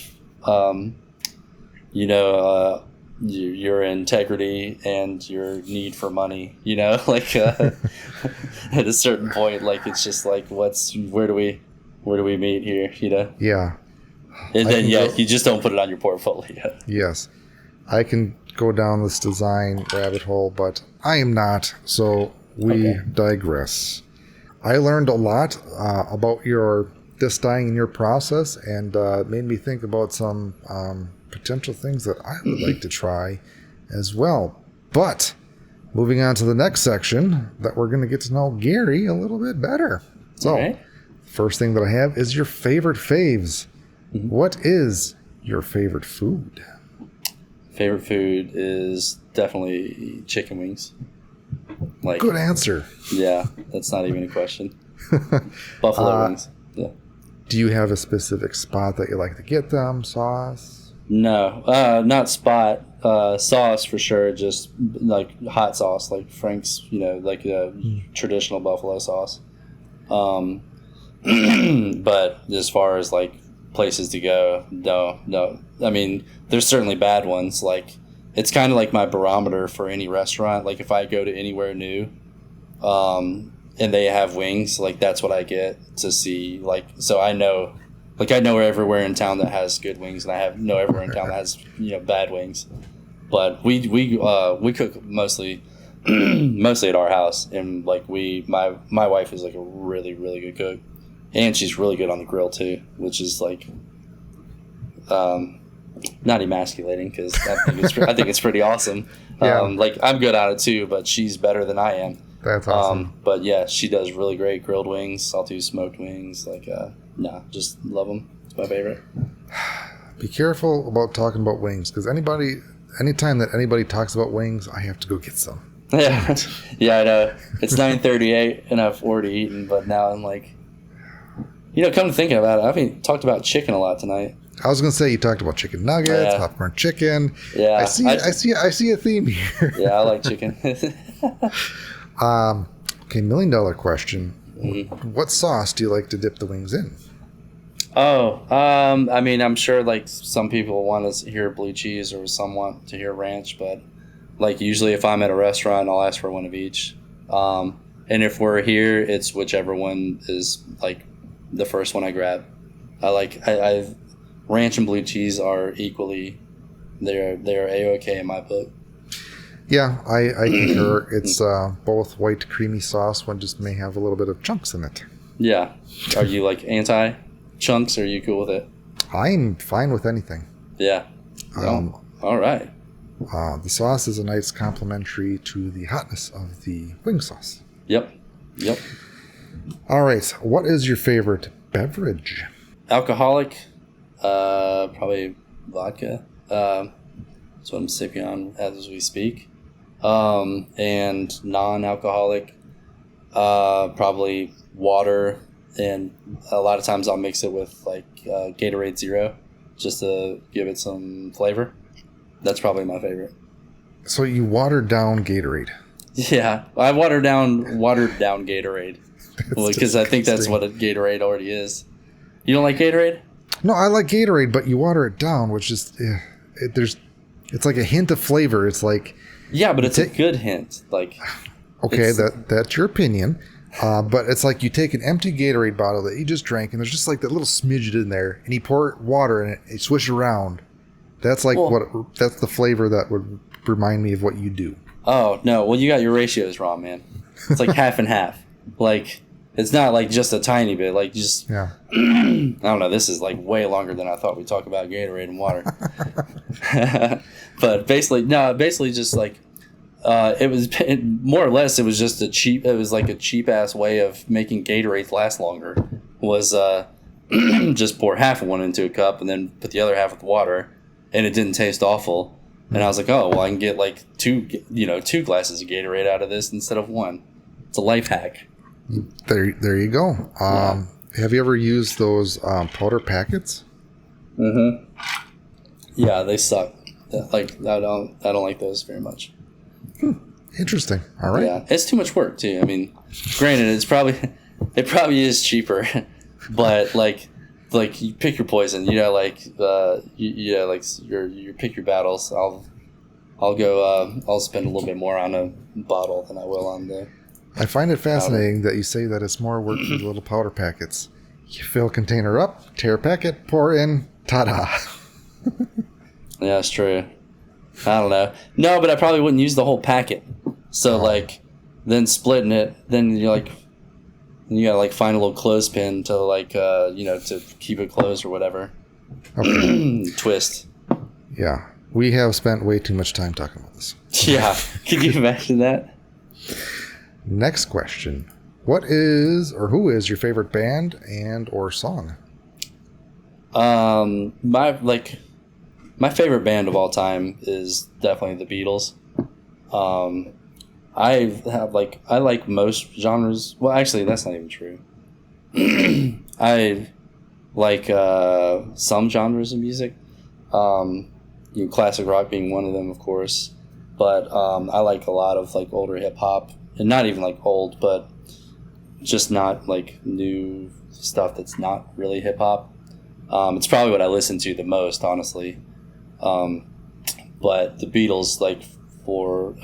your integrity and your need for money, like at a certain point, like it's just like where do we meet here, Yeah. And then you just don't put it on your portfolio. Yes, I can go down this design rabbit hole, but I am not, so we digress. I learned a lot about your disc dyeing and your process, and it made me think about some potential things that I would like to try as well. But moving on to the next section, that we're going to get to know Gary a little bit better. So, right. First thing that I have is your favorite faves. Mm-hmm. What is your favorite food? Favorite food is definitely chicken wings. Like, good answer. Yeah, that's not even a question. Buffalo wings. Yeah. Do you have a specific spot that you like to get them? Sauce? No, not spot. Sauce for sure. Just like hot sauce, like Frank's. Like a traditional buffalo sauce. But as far as like places to go, no. I mean, there's certainly bad ones. Like, it's kind of like my barometer for any restaurant. Like, if I go to anywhere new, and they have wings, like that's what I get to see. Like, so I know everywhere in town that has good wings, and I know everywhere in town that has bad wings. But we cook mostly at our house, and like my wife is like a really, really good cook, and she's really good on the grill too, which is like not emasculating, because I think it's pretty awesome. Yeah. Like, I'm good at it too, but she's better than I am. That's awesome. But yeah, she does really great grilled wings. I'll do smoked wings. Like, just love them. It's my favorite. Be careful about talking about wings, because anytime that anybody talks about wings, I have to go get some. Yeah, yeah, I know. It's 9:38 and I've already eaten, but now I'm like, come to thinking about it, I haven't talked about chicken a lot tonight. I was gonna say, you talked about chicken nuggets, popcorn chicken. Yeah, I see a theme here. Yeah, I like chicken. Okay, $1 million question. Mm-hmm. What sauce do you like to dip the wings in? Oh, I mean, I'm sure like some people want to hear blue cheese, or some want to hear ranch, but like usually if I'm at a restaurant, I'll ask for one of each. And if we're here, it's whichever one is like the first one I grab. I ranch and blue cheese are equally, they're A-okay in my book. Yeah, I concur. It's both white creamy sauce. One just may have a little bit of chunks in it. Yeah. Are you like anti chunks, or are you cool with it? I'm fine with anything. Yeah. All right. The sauce is a nice complementary to the hotness of the wing sauce. Yep. All right. What is your favorite beverage? Alcoholic. Probably vodka. That's what I'm sipping on as we speak. And non-alcoholic, probably water, and a lot of times I'll mix it with like Gatorade Zero, just to give it some flavor. That's probably my favorite. So you watered down Gatorade? Yeah, I watered down Gatorade, because I think that's what a Gatorade already is. You don't like Gatorade? No, I like Gatorade, but you water it down, which is it's like a hint of flavor. It's like, yeah, but it's a good hint. Like, okay, that's your opinion, but it's like you take an empty Gatorade bottle that you just drank, and there's just like that little smidget in there, and you pour water in it, and you swish it around. That's like that's the flavor that would remind me of what you do. Oh no, well, you got your ratios wrong, man. It's like half and half. Like, it's not like just a tiny bit. Like, just yeah. I don't know. This is like way longer than I thought we'd talk about Gatorade and water. But basically just like it was more or less. It was just like a cheap ass way of making Gatorades last longer. Was just pour half of one into a cup and then put the other half with water, and it didn't taste awful. And I was like, oh well, I can get like two glasses of Gatorade out of this instead of one. It's a life hack. There you go. Have you ever used those powder packets? Mm-hmm. Yeah, they suck. Like, I don't like those very much. Interesting. All right. Yeah, it's too much work too. I mean, granted, it probably is cheaper, but like you pick your poison. You pick your battles. I'll spend a little bit more on a bottle than I will on the. I find it fascinating that you say that it's more work for the little powder packets. You fill container up, tear packet, pour in, ta-da. Yeah, that's true. I don't know. No, but I probably wouldn't use the whole packet. So like, then splitting it, then you gotta like find a little clothespin to like to keep it closed or whatever. Okay. Twist. Yeah, we have spent way too much time talking about this. Yeah, can you imagine that? Next question: what is or who is your favorite band and or song? My favorite band of all time is definitely the Beatles. I like most genres. Well, actually, that's not even true. I like some genres of music. Classic rock being one of them, of course. But I like a lot of like older hip hop, and not even like old, but just not like new stuff that's not really hip hop. It's probably what I listen to the most, honestly. But the Beatles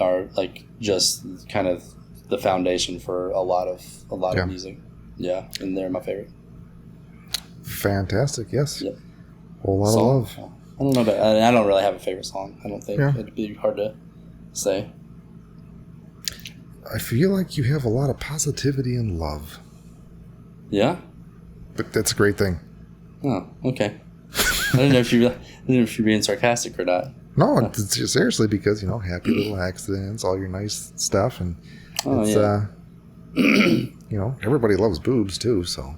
are like just kind of the foundation for a lot of music. Yeah, and they're my favorite. Fantastic. Yes. Yep. Whole lot of love. I don't know, but I don't really have a favorite song. I don't think it'd be hard to say. I feel like you have a lot of positivity and love. Yeah. But that's a great thing. Oh, okay. I didn't know if you're being sarcastic or not. No, it's just seriously, because happy little accidents, all your nice stuff, and everybody loves boobs too. So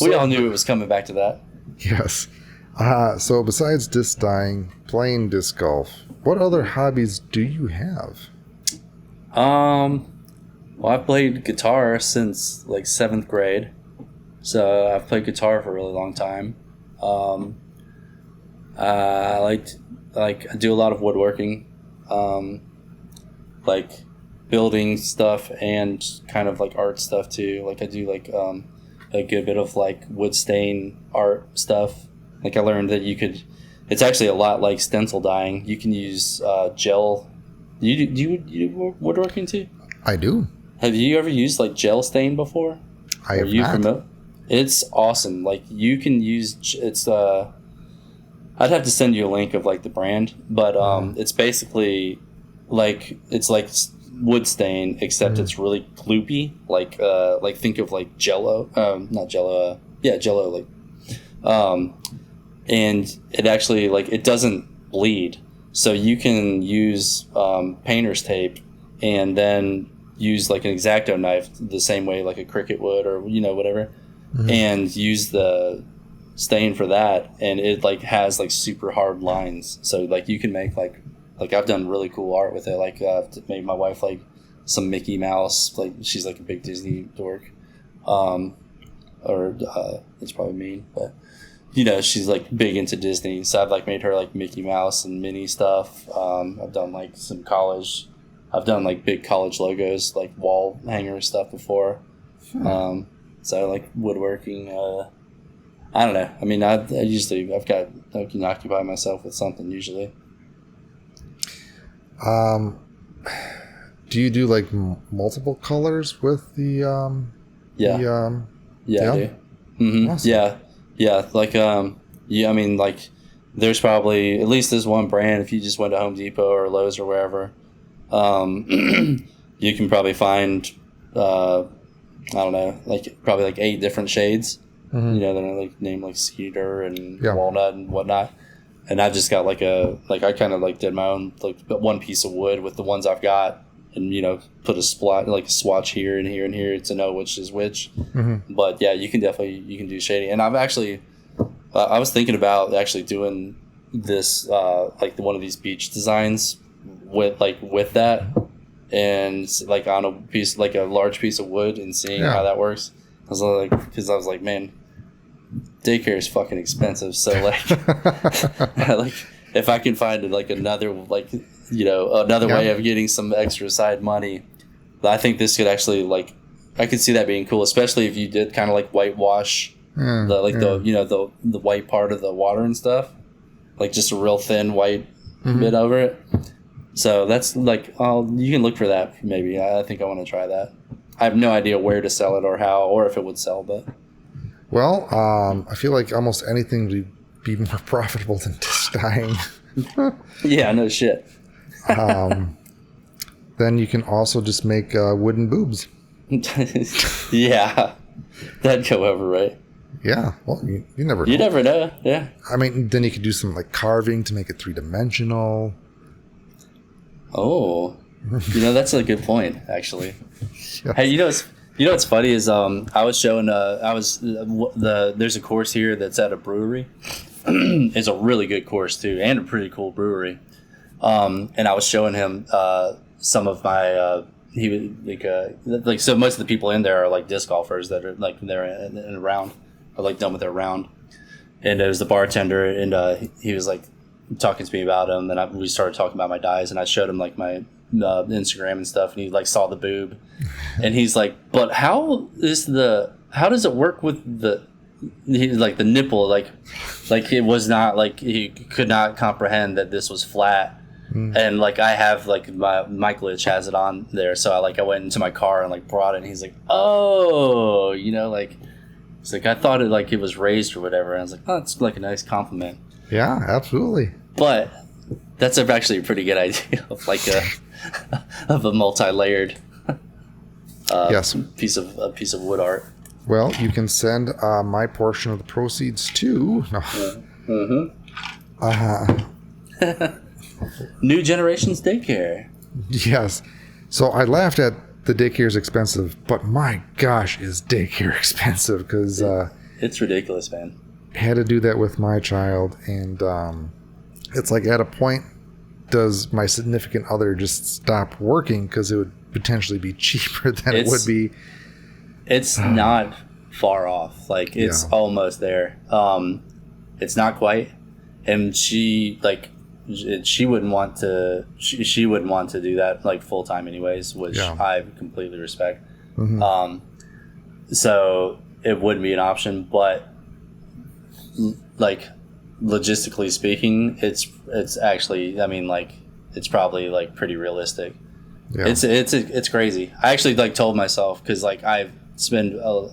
we all knew it was coming back to that. Yes. So besides disc dyeing, playing disc golf, what other hobbies do you have? Well, I've played guitar since like 7th grade. So I've played guitar for a really long time. I do a lot of woodworking, like building stuff and kind of like art stuff too. Like I do like a good bit of like wood stain art stuff. Like I learned that it's actually a lot like stencil dyeing. You can use gel. Do you do woodworking too? I do. Have you ever used like gel stain before? I have not. It's awesome. Like you can use I'd have to send you a link of like the brand, but it's basically like wood stain, except it's really gloopy. Like think of like Jello, not Jello. Jello. Like, and it actually it doesn't bleed, so you can use painter's tape and then use like an X-Acto knife the same way like a Cricut would, or whatever. And use the stain for that, and it like has like super hard lines, so like you can make like I've done really cool art with it. Like made my wife like some Mickey Mouse, like she's like a big Disney dork, it's probably mean, but she's like big into Disney, so I've like made her like Mickey Mouse and Minnie stuff. I've done like I've done like big college logos, like wall hanger stuff before. So like woodworking, I don't know. I mean, I can occupy myself with something usually. Do you do like multiple colors with the Yeah, I do. Mm-hmm. Awesome. Yeah. Like I mean, like there's probably at least this one brand. If you just went to Home Depot or Lowe's or wherever, you can probably find I don't know, like probably like 8 different shades. They're like named like cedar and walnut and whatnot. And I've just got like I kind of like did my own like one piece of wood with the ones I've got, and put a swatch here and here and here to know which is which. But yeah, you can do shading. And I've actually I was thinking about actually doing this like one of these beach designs with that, and like on a piece, like a large piece of wood, and seeing how that works. Because I was like, man, daycare is fucking expensive. So like, like if I can find like another way of getting some extra side money, I think this could actually I could see that being cool, especially if you did kind of like whitewash the white part of the water and stuff. like just a real thin white bit over it. So that's like, you can look for that maybe. I think I want to try that. I have no idea where to sell it or how or if it would sell, but. Well, I feel like almost anything would be more profitable than disc dyeing. Yeah, no shit. Then you can also just make wooden boobs. Yeah, that'd go over, right? Yeah, well, you never know. You never know, yeah. I mean, then you could do some like carving to make it 3-dimensional. Oh, that's a good point, actually. Yeah. Hey, what's funny is I was showing there's a course here that's at a brewery. It's a really good course too, and a pretty cool brewery. And I was showing him some of my he was like so most of the people in there are like disc golfers that are like they're in a round or like done with their round. And it was the bartender, and he was like talking to me about him, and we started talking about my dyes, and I showed him like my Instagram and stuff, and he like saw the boob, and he's like, "But how does it work with the nipple? Like it was not like he could not comprehend that this was flat." And like I have like my glitch has it on there, so I went into my car and like brought it, and he's like, "Oh, like it's like I thought it was raised or whatever." And I was like, "Oh, it's like a nice compliment." Yeah, absolutely. But that's actually a pretty good idea of like a multi-layered yes, piece of wood art. Well, you can send my portion of the proceeds to New Generations Daycare. Yes. So I laughed at the daycare is expensive, but my gosh, is daycare expensive? Because it's ridiculous, man. Had to do that with my child, and it's like at a point, does my significant other just stop working because it would potentially be cheaper than it would be? It's not far off. Like it's almost there. It's not quite, and she wouldn't want to. She wouldn't want to do that like full time, anyways, which I completely respect. So it wouldn't be an option, but like logistically speaking, it's actually, I mean, like it's probably like pretty realistic. Yeah. It's crazy. I actually like told myself, because like I spend a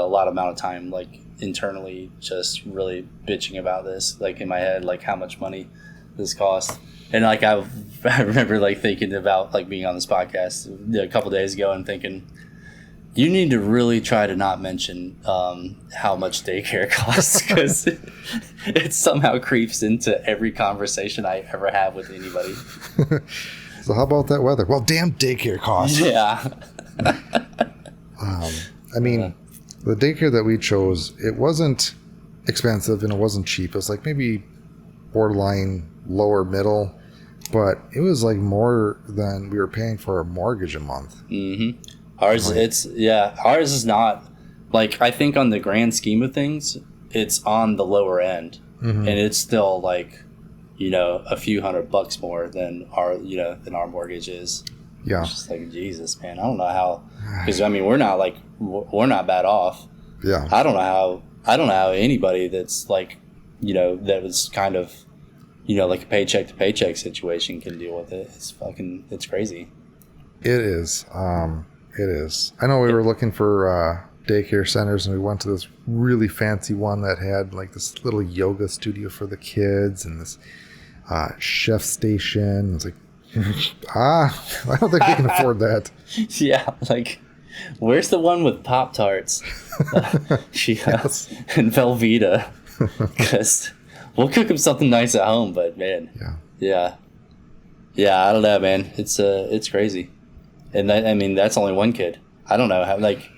lot amount of time like internally just really bitching about this, like in my head, like how much money this costs. And like I remember like thinking about like being on this podcast a couple days ago and thinking, you need to really try to not mention how much daycare costs, because it somehow creeps into every conversation I ever have with anybody. So how about that weather? Well, damn daycare costs. Yeah. I mean, the daycare that we chose, it wasn't expensive and it wasn't cheap. It was like maybe borderline lower middle, but it was like more than we were paying for a mortgage a month. Mm-hmm. Ours is not, like, I think on the grand scheme of things, it's on the lower end, and it's still like, a few $100 more than our mortgage is. Yeah. It's just like, Jesus, man, I don't know how, because I mean, we're not bad off. Yeah. I don't know how anybody that's like, that was kind of, like a paycheck to paycheck situation can deal with it. It's crazy. It is. It is. I know we were looking for daycare centers, and we went to this really fancy one that had like this little yoga studio for the kids and this chef station. It's like, I don't think we can afford that. Yeah, like, where's the one with Pop-Tarts? Yes. And Velveeta. Because we'll cook them something nice at home, but man. Yeah, I don't know, man. It's crazy. And that's only one kid. I don't know how, like,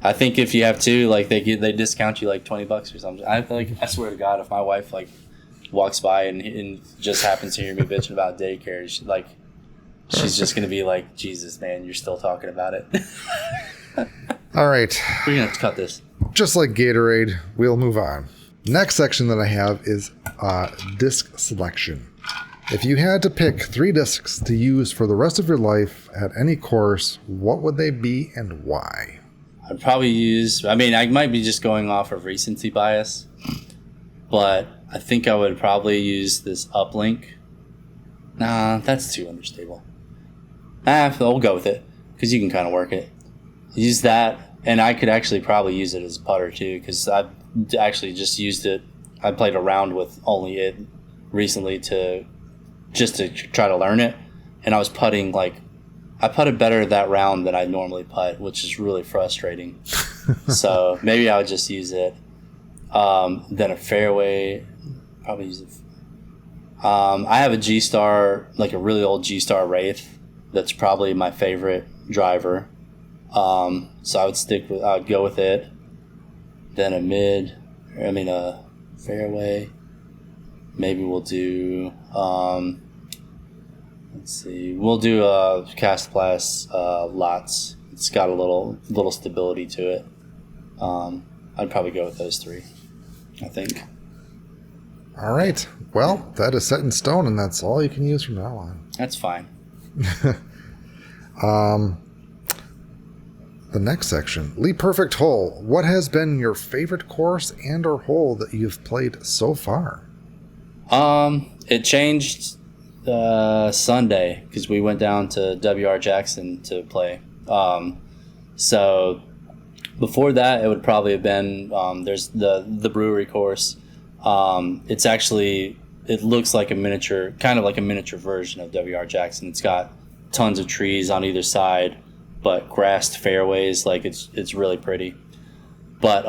I think if you have two, like, they discount you like $20 or something. I swear to God, if my wife like walks by and just happens to hear me bitching about daycare, she's just gonna be like, Jesus, man, you're still talking about it. All right, we're gonna have to cut this. Just like Gatorade, we'll move on. Next section that I have is disc selection. If you had to pick 3 discs to use for the rest of your life at any course, what would they be and why? I'd probably I might be just going off of recency bias, but I think I would probably use this uplink. Nah, that's too understable. I'll go with it because you can kind of work it. Use that, and I could actually probably use it as a putter too because I've actually just used it. I played around with only it recently to try to learn it, and I was putting I putted better that round than I normally putt, which is really frustrating. So maybe I would just use it. Then a fairway, probably use it. I have a G-Star, like a really old G-Star Wraith. That's probably my favorite driver. So I would go with it. Then a fairway. Maybe we'll do, let's see, we'll do a Cast Blast Lots. It's got a little stability to it. I'd probably go with those three, I think. All right. Well, that is set in stone, and that's all you can use from now on. That's fine. The next section, Lee Perfect Hole. What has been your favorite course and or hole that you've played so far? It changed Sunday because we went down to W.R. Jackson to play. So before that, it would probably have been there's the brewery course. It looks like kind of like a miniature version of W.R. Jackson. It's got tons of trees on either side, but grassed fairways. Like it's really pretty. But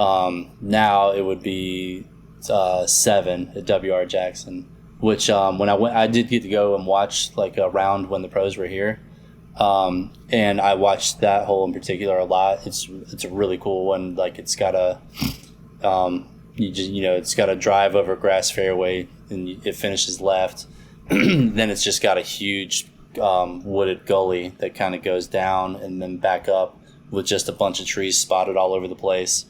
now it would be 7 at W.R. Jackson, which when I went, I did get to go and watch like a round when the pros were here. And I watched that hole in particular a lot. It's a really cool one. Like it's got it's got a drive over grass fairway and it finishes left. Then it's just got a huge wooded gully that kind of goes down and then back up with just a bunch of trees spotted all over the place.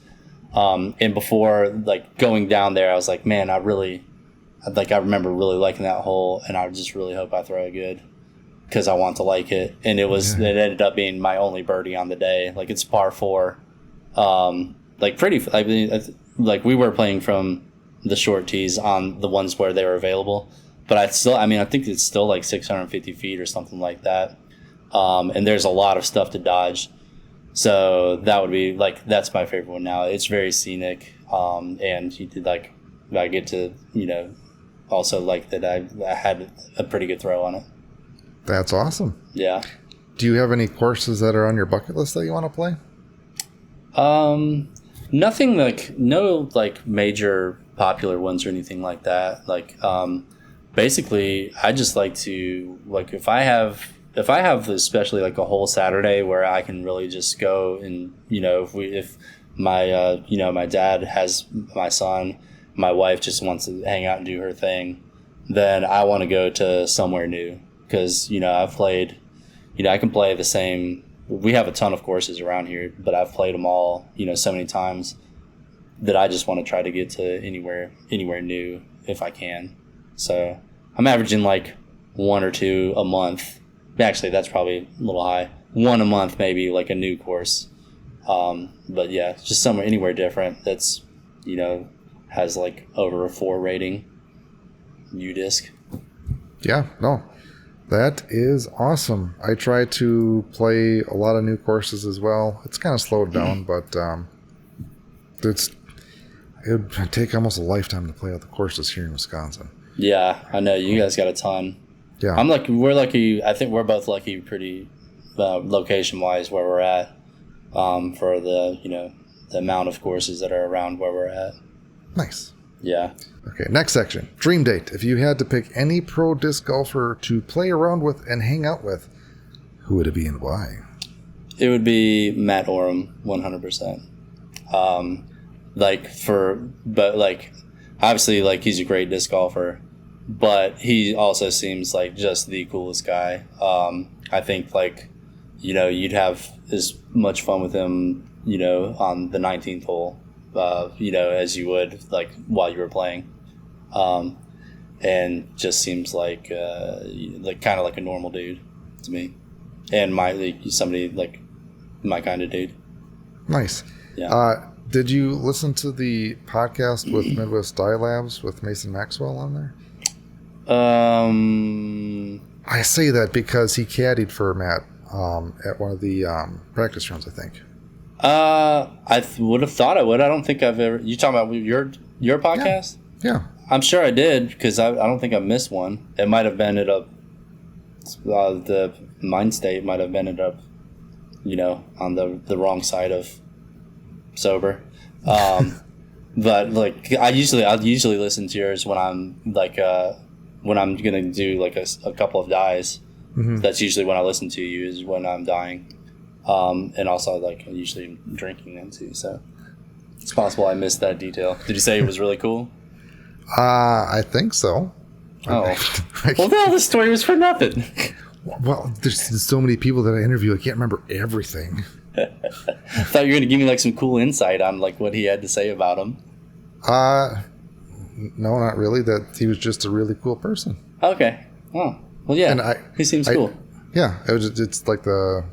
And before like going down there, I was like, man, I remember really liking that hole, and I just really hope I throw it good because I want to like it. And it ended up being my only birdie on the day. Like it's par 4. Like we were playing from the short tees on the ones where they were available, but I think it's still like 650 feet or something like that. And there's a lot of stuff to dodge. So that would be like, that's my favorite one now. It's very scenic. And you did like, I get to, also like that I had a pretty good throw on it. That's awesome. Yeah. Do you have any courses that are on your bucket list that you want to play? Nothing no major popular ones or anything like that. Basically I just like to, if I have especially like a whole Saturday where I can really just go and, if my, my dad has my son, my wife just wants to hang out and do her thing, then I want to go to somewhere new. Because, I've played, I can play the same. We have a ton of courses around here, but I've played them all, so many times that I just want to try to get to anywhere new if I can. So I'm averaging like 1 or 2 a month. Actually, that's probably a little high. 1 a month, maybe like a new course. But yeah, just anywhere different that's, has like over a 4 rating. U-Disc. Yeah, no. That is awesome. I try to play a lot of new courses as well. It's kind of slowed down, but it would take almost a lifetime to play out the courses here in Wisconsin. Yeah, I know. You guys got a ton. Yeah. We're lucky. I think we're both lucky pretty location-wise where we're at for the, the amount of courses that are around where we're at. Nice. Yeah. Okay, next section. Dream date. If you had to pick any pro disc golfer to play around with and hang out with, who would it be and why? It would be Matt Oram, 100%. Obviously, he's a great disc golfer, but he also seems like just the coolest guy. I think, you'd have as much fun with him, on the 19th hole, as you would, while you were playing. And just seems like kind of like a normal dude to me, and somebody like my kind of dude. Nice. Yeah. Did you listen to the podcast with Midwest Dye Labs with Mason Maxwell on there? I say that because he caddied for Matt at one of the practice rounds, I think. I would have thought I would. I don't think I've ever. You talking about your podcast? Yeah. I'm sure I did because I don't think I missed one. It might have ended up. The mind state might have ended up, on the wrong side of sober. But like I'll usually listen to yours when I'm like when I'm gonna do like a couple of dyes. Mm-hmm. That's usually when I listen to you, is when I'm dying. And also like usually drinking then too, so it's possible I missed that detail. Did you say it was really cool? I think so. Oh, well, no, the story was for nothing. Well, there's so many people that I interview, I can't remember everything. I thought you were gonna give me like some cool insight on like what he had to say about him. No, not really. That he was just a really cool person. Okay. Oh, well, yeah. And he seems cool. Yeah, it's like the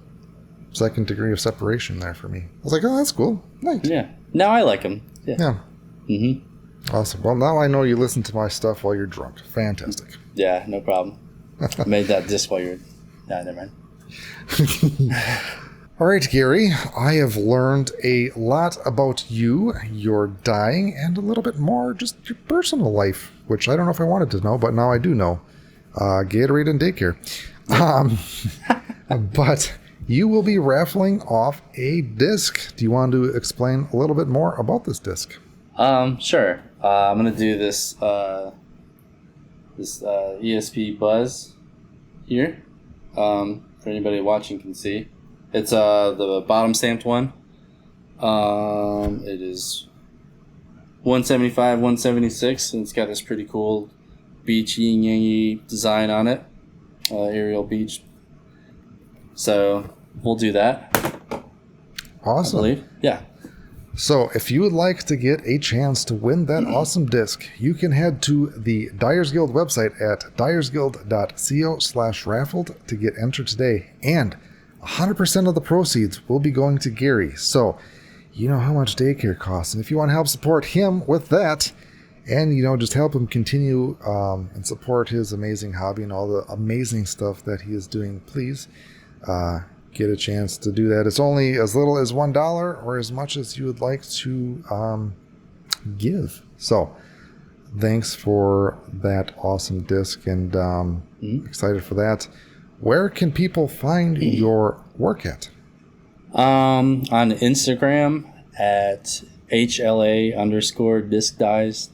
second degree of separation there for me. I was like, oh, that's cool. Nice. Yeah. Now I like him. Yeah. Mm-hmm. Awesome. Well, now I know you listen to my stuff while you're drunk. Fantastic. Yeah, no problem. I made that disc while you're... Nah, never mind. All right, Gary. I have learned a lot about you, your dyeing, and a little bit more just your personal life, which I don't know if I wanted to know, but now I do know. Gatorade and daycare. But you will be raffling off a disc. Do you want to explain a little bit more about this disc? Sure. I'm gonna do this ESP Buzzz here. For anybody watching can see, it's the bottom stamped one. It is 175, 176, and it's got this pretty cool beach yin-yang design on it, aerial beach. So we'll do that. Awesome. I believe. Yeah. So if you would like to get a chance to win that awesome disc, you can head to the Dyers Guild website at dyersguild.co/raffled to get entered today. And 100% of the proceeds will be going to Gary. So you know how much daycare costs. And if you want to help support him with that, and just help him continue and support his amazing hobby and all the amazing stuff that he is doing, please get a chance to do that. It's only as little as $1 or as much as you would like to give. So thanks for that awesome disc, and excited for that. Where can people find your work at? On Instagram at HLA_discdyes.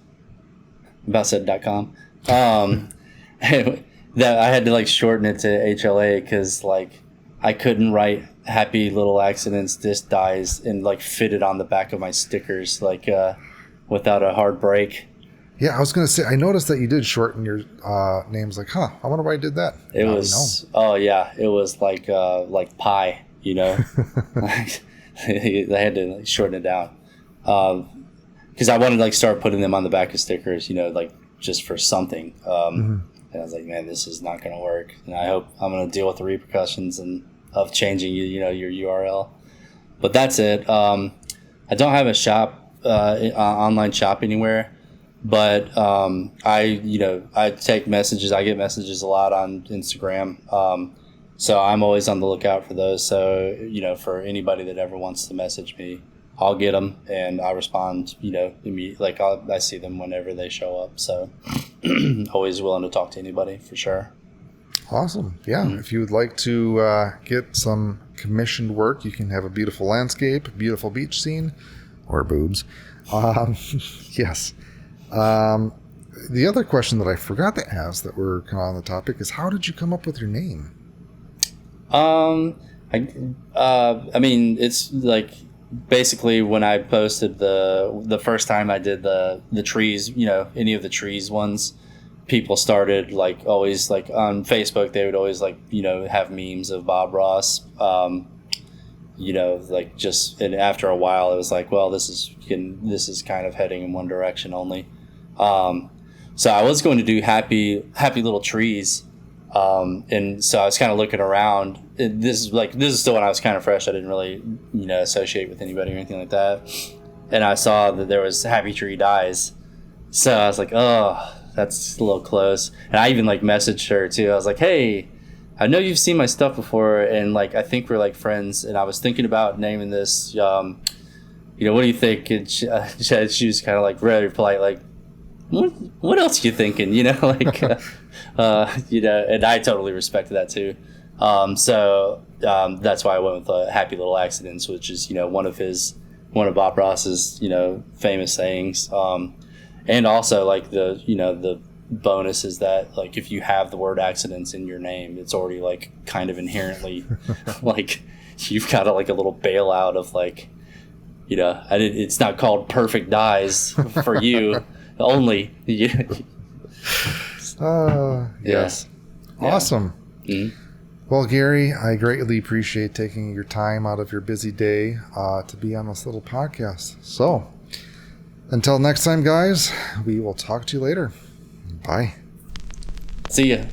About said.com. That I had to like shorten it to HLA because like I couldn't write happy little accidents disc dyes and like fit it on the back of my stickers like without a hard break. Yeah, I was gonna say I noticed that you did shorten your names. Like, I wonder why I did that. It was like pie, I had to like shorten it down because I wanted to like start putting them on the back of stickers, like just for something. And I was like, man, this is not gonna work, and I hope I'm gonna deal with the repercussions of changing your URL. But that's it. I don't have a shop, online shop anywhere. But I take messages. I get messages a lot on Instagram. So I'm always on the lookout for those. So, for anybody that ever wants to message me, I'll get them and I respond, immediately. Like I see them whenever they show up. So always willing to talk to anybody for sure. Awesome. Yeah. Mm-hmm. If you would like to get some commissioned work, you can have a beautiful landscape, beautiful beach scene, or boobs. Yes. The other question that I forgot to ask that we're kind of on the topic is, how did you come up with your name? I mean, it's like basically when I posted the first time I did the trees, any of the trees ones, people started like always like on Facebook, they would always like, have memes of Bob Ross, like just, and after a while it was like, well, this is kind of heading in one direction only. So I was going to do happy little trees. And so I was kind of looking around. This is still when I was kind of fresh. I didn't really, associate with anybody or anything like that. and I saw that there was Happy Tree Dyes. So I was like, oh, that's a little close. And I even like messaged her too. I was like, hey, I know you've seen my stuff before, and like I think we're like friends. And I was thinking about naming this. What do you think? And she was kind of like very polite, like, what else are you thinking? Like, and I totally respected that too. So that's why I went with Happy Little Accidents, which is one of Bob Ross's famous sayings. And also like the bonus is that like if you have the word accidents in your name, it's already like kind of inherently like you've got like a little bailout of like it's not called Perfect Dyes for you only. Yes. Awesome. Mm-hmm. Well, Gary, I greatly appreciate taking your time out of your busy day to be on this little podcast. So until next time, guys, we will talk to you later. Bye. See ya.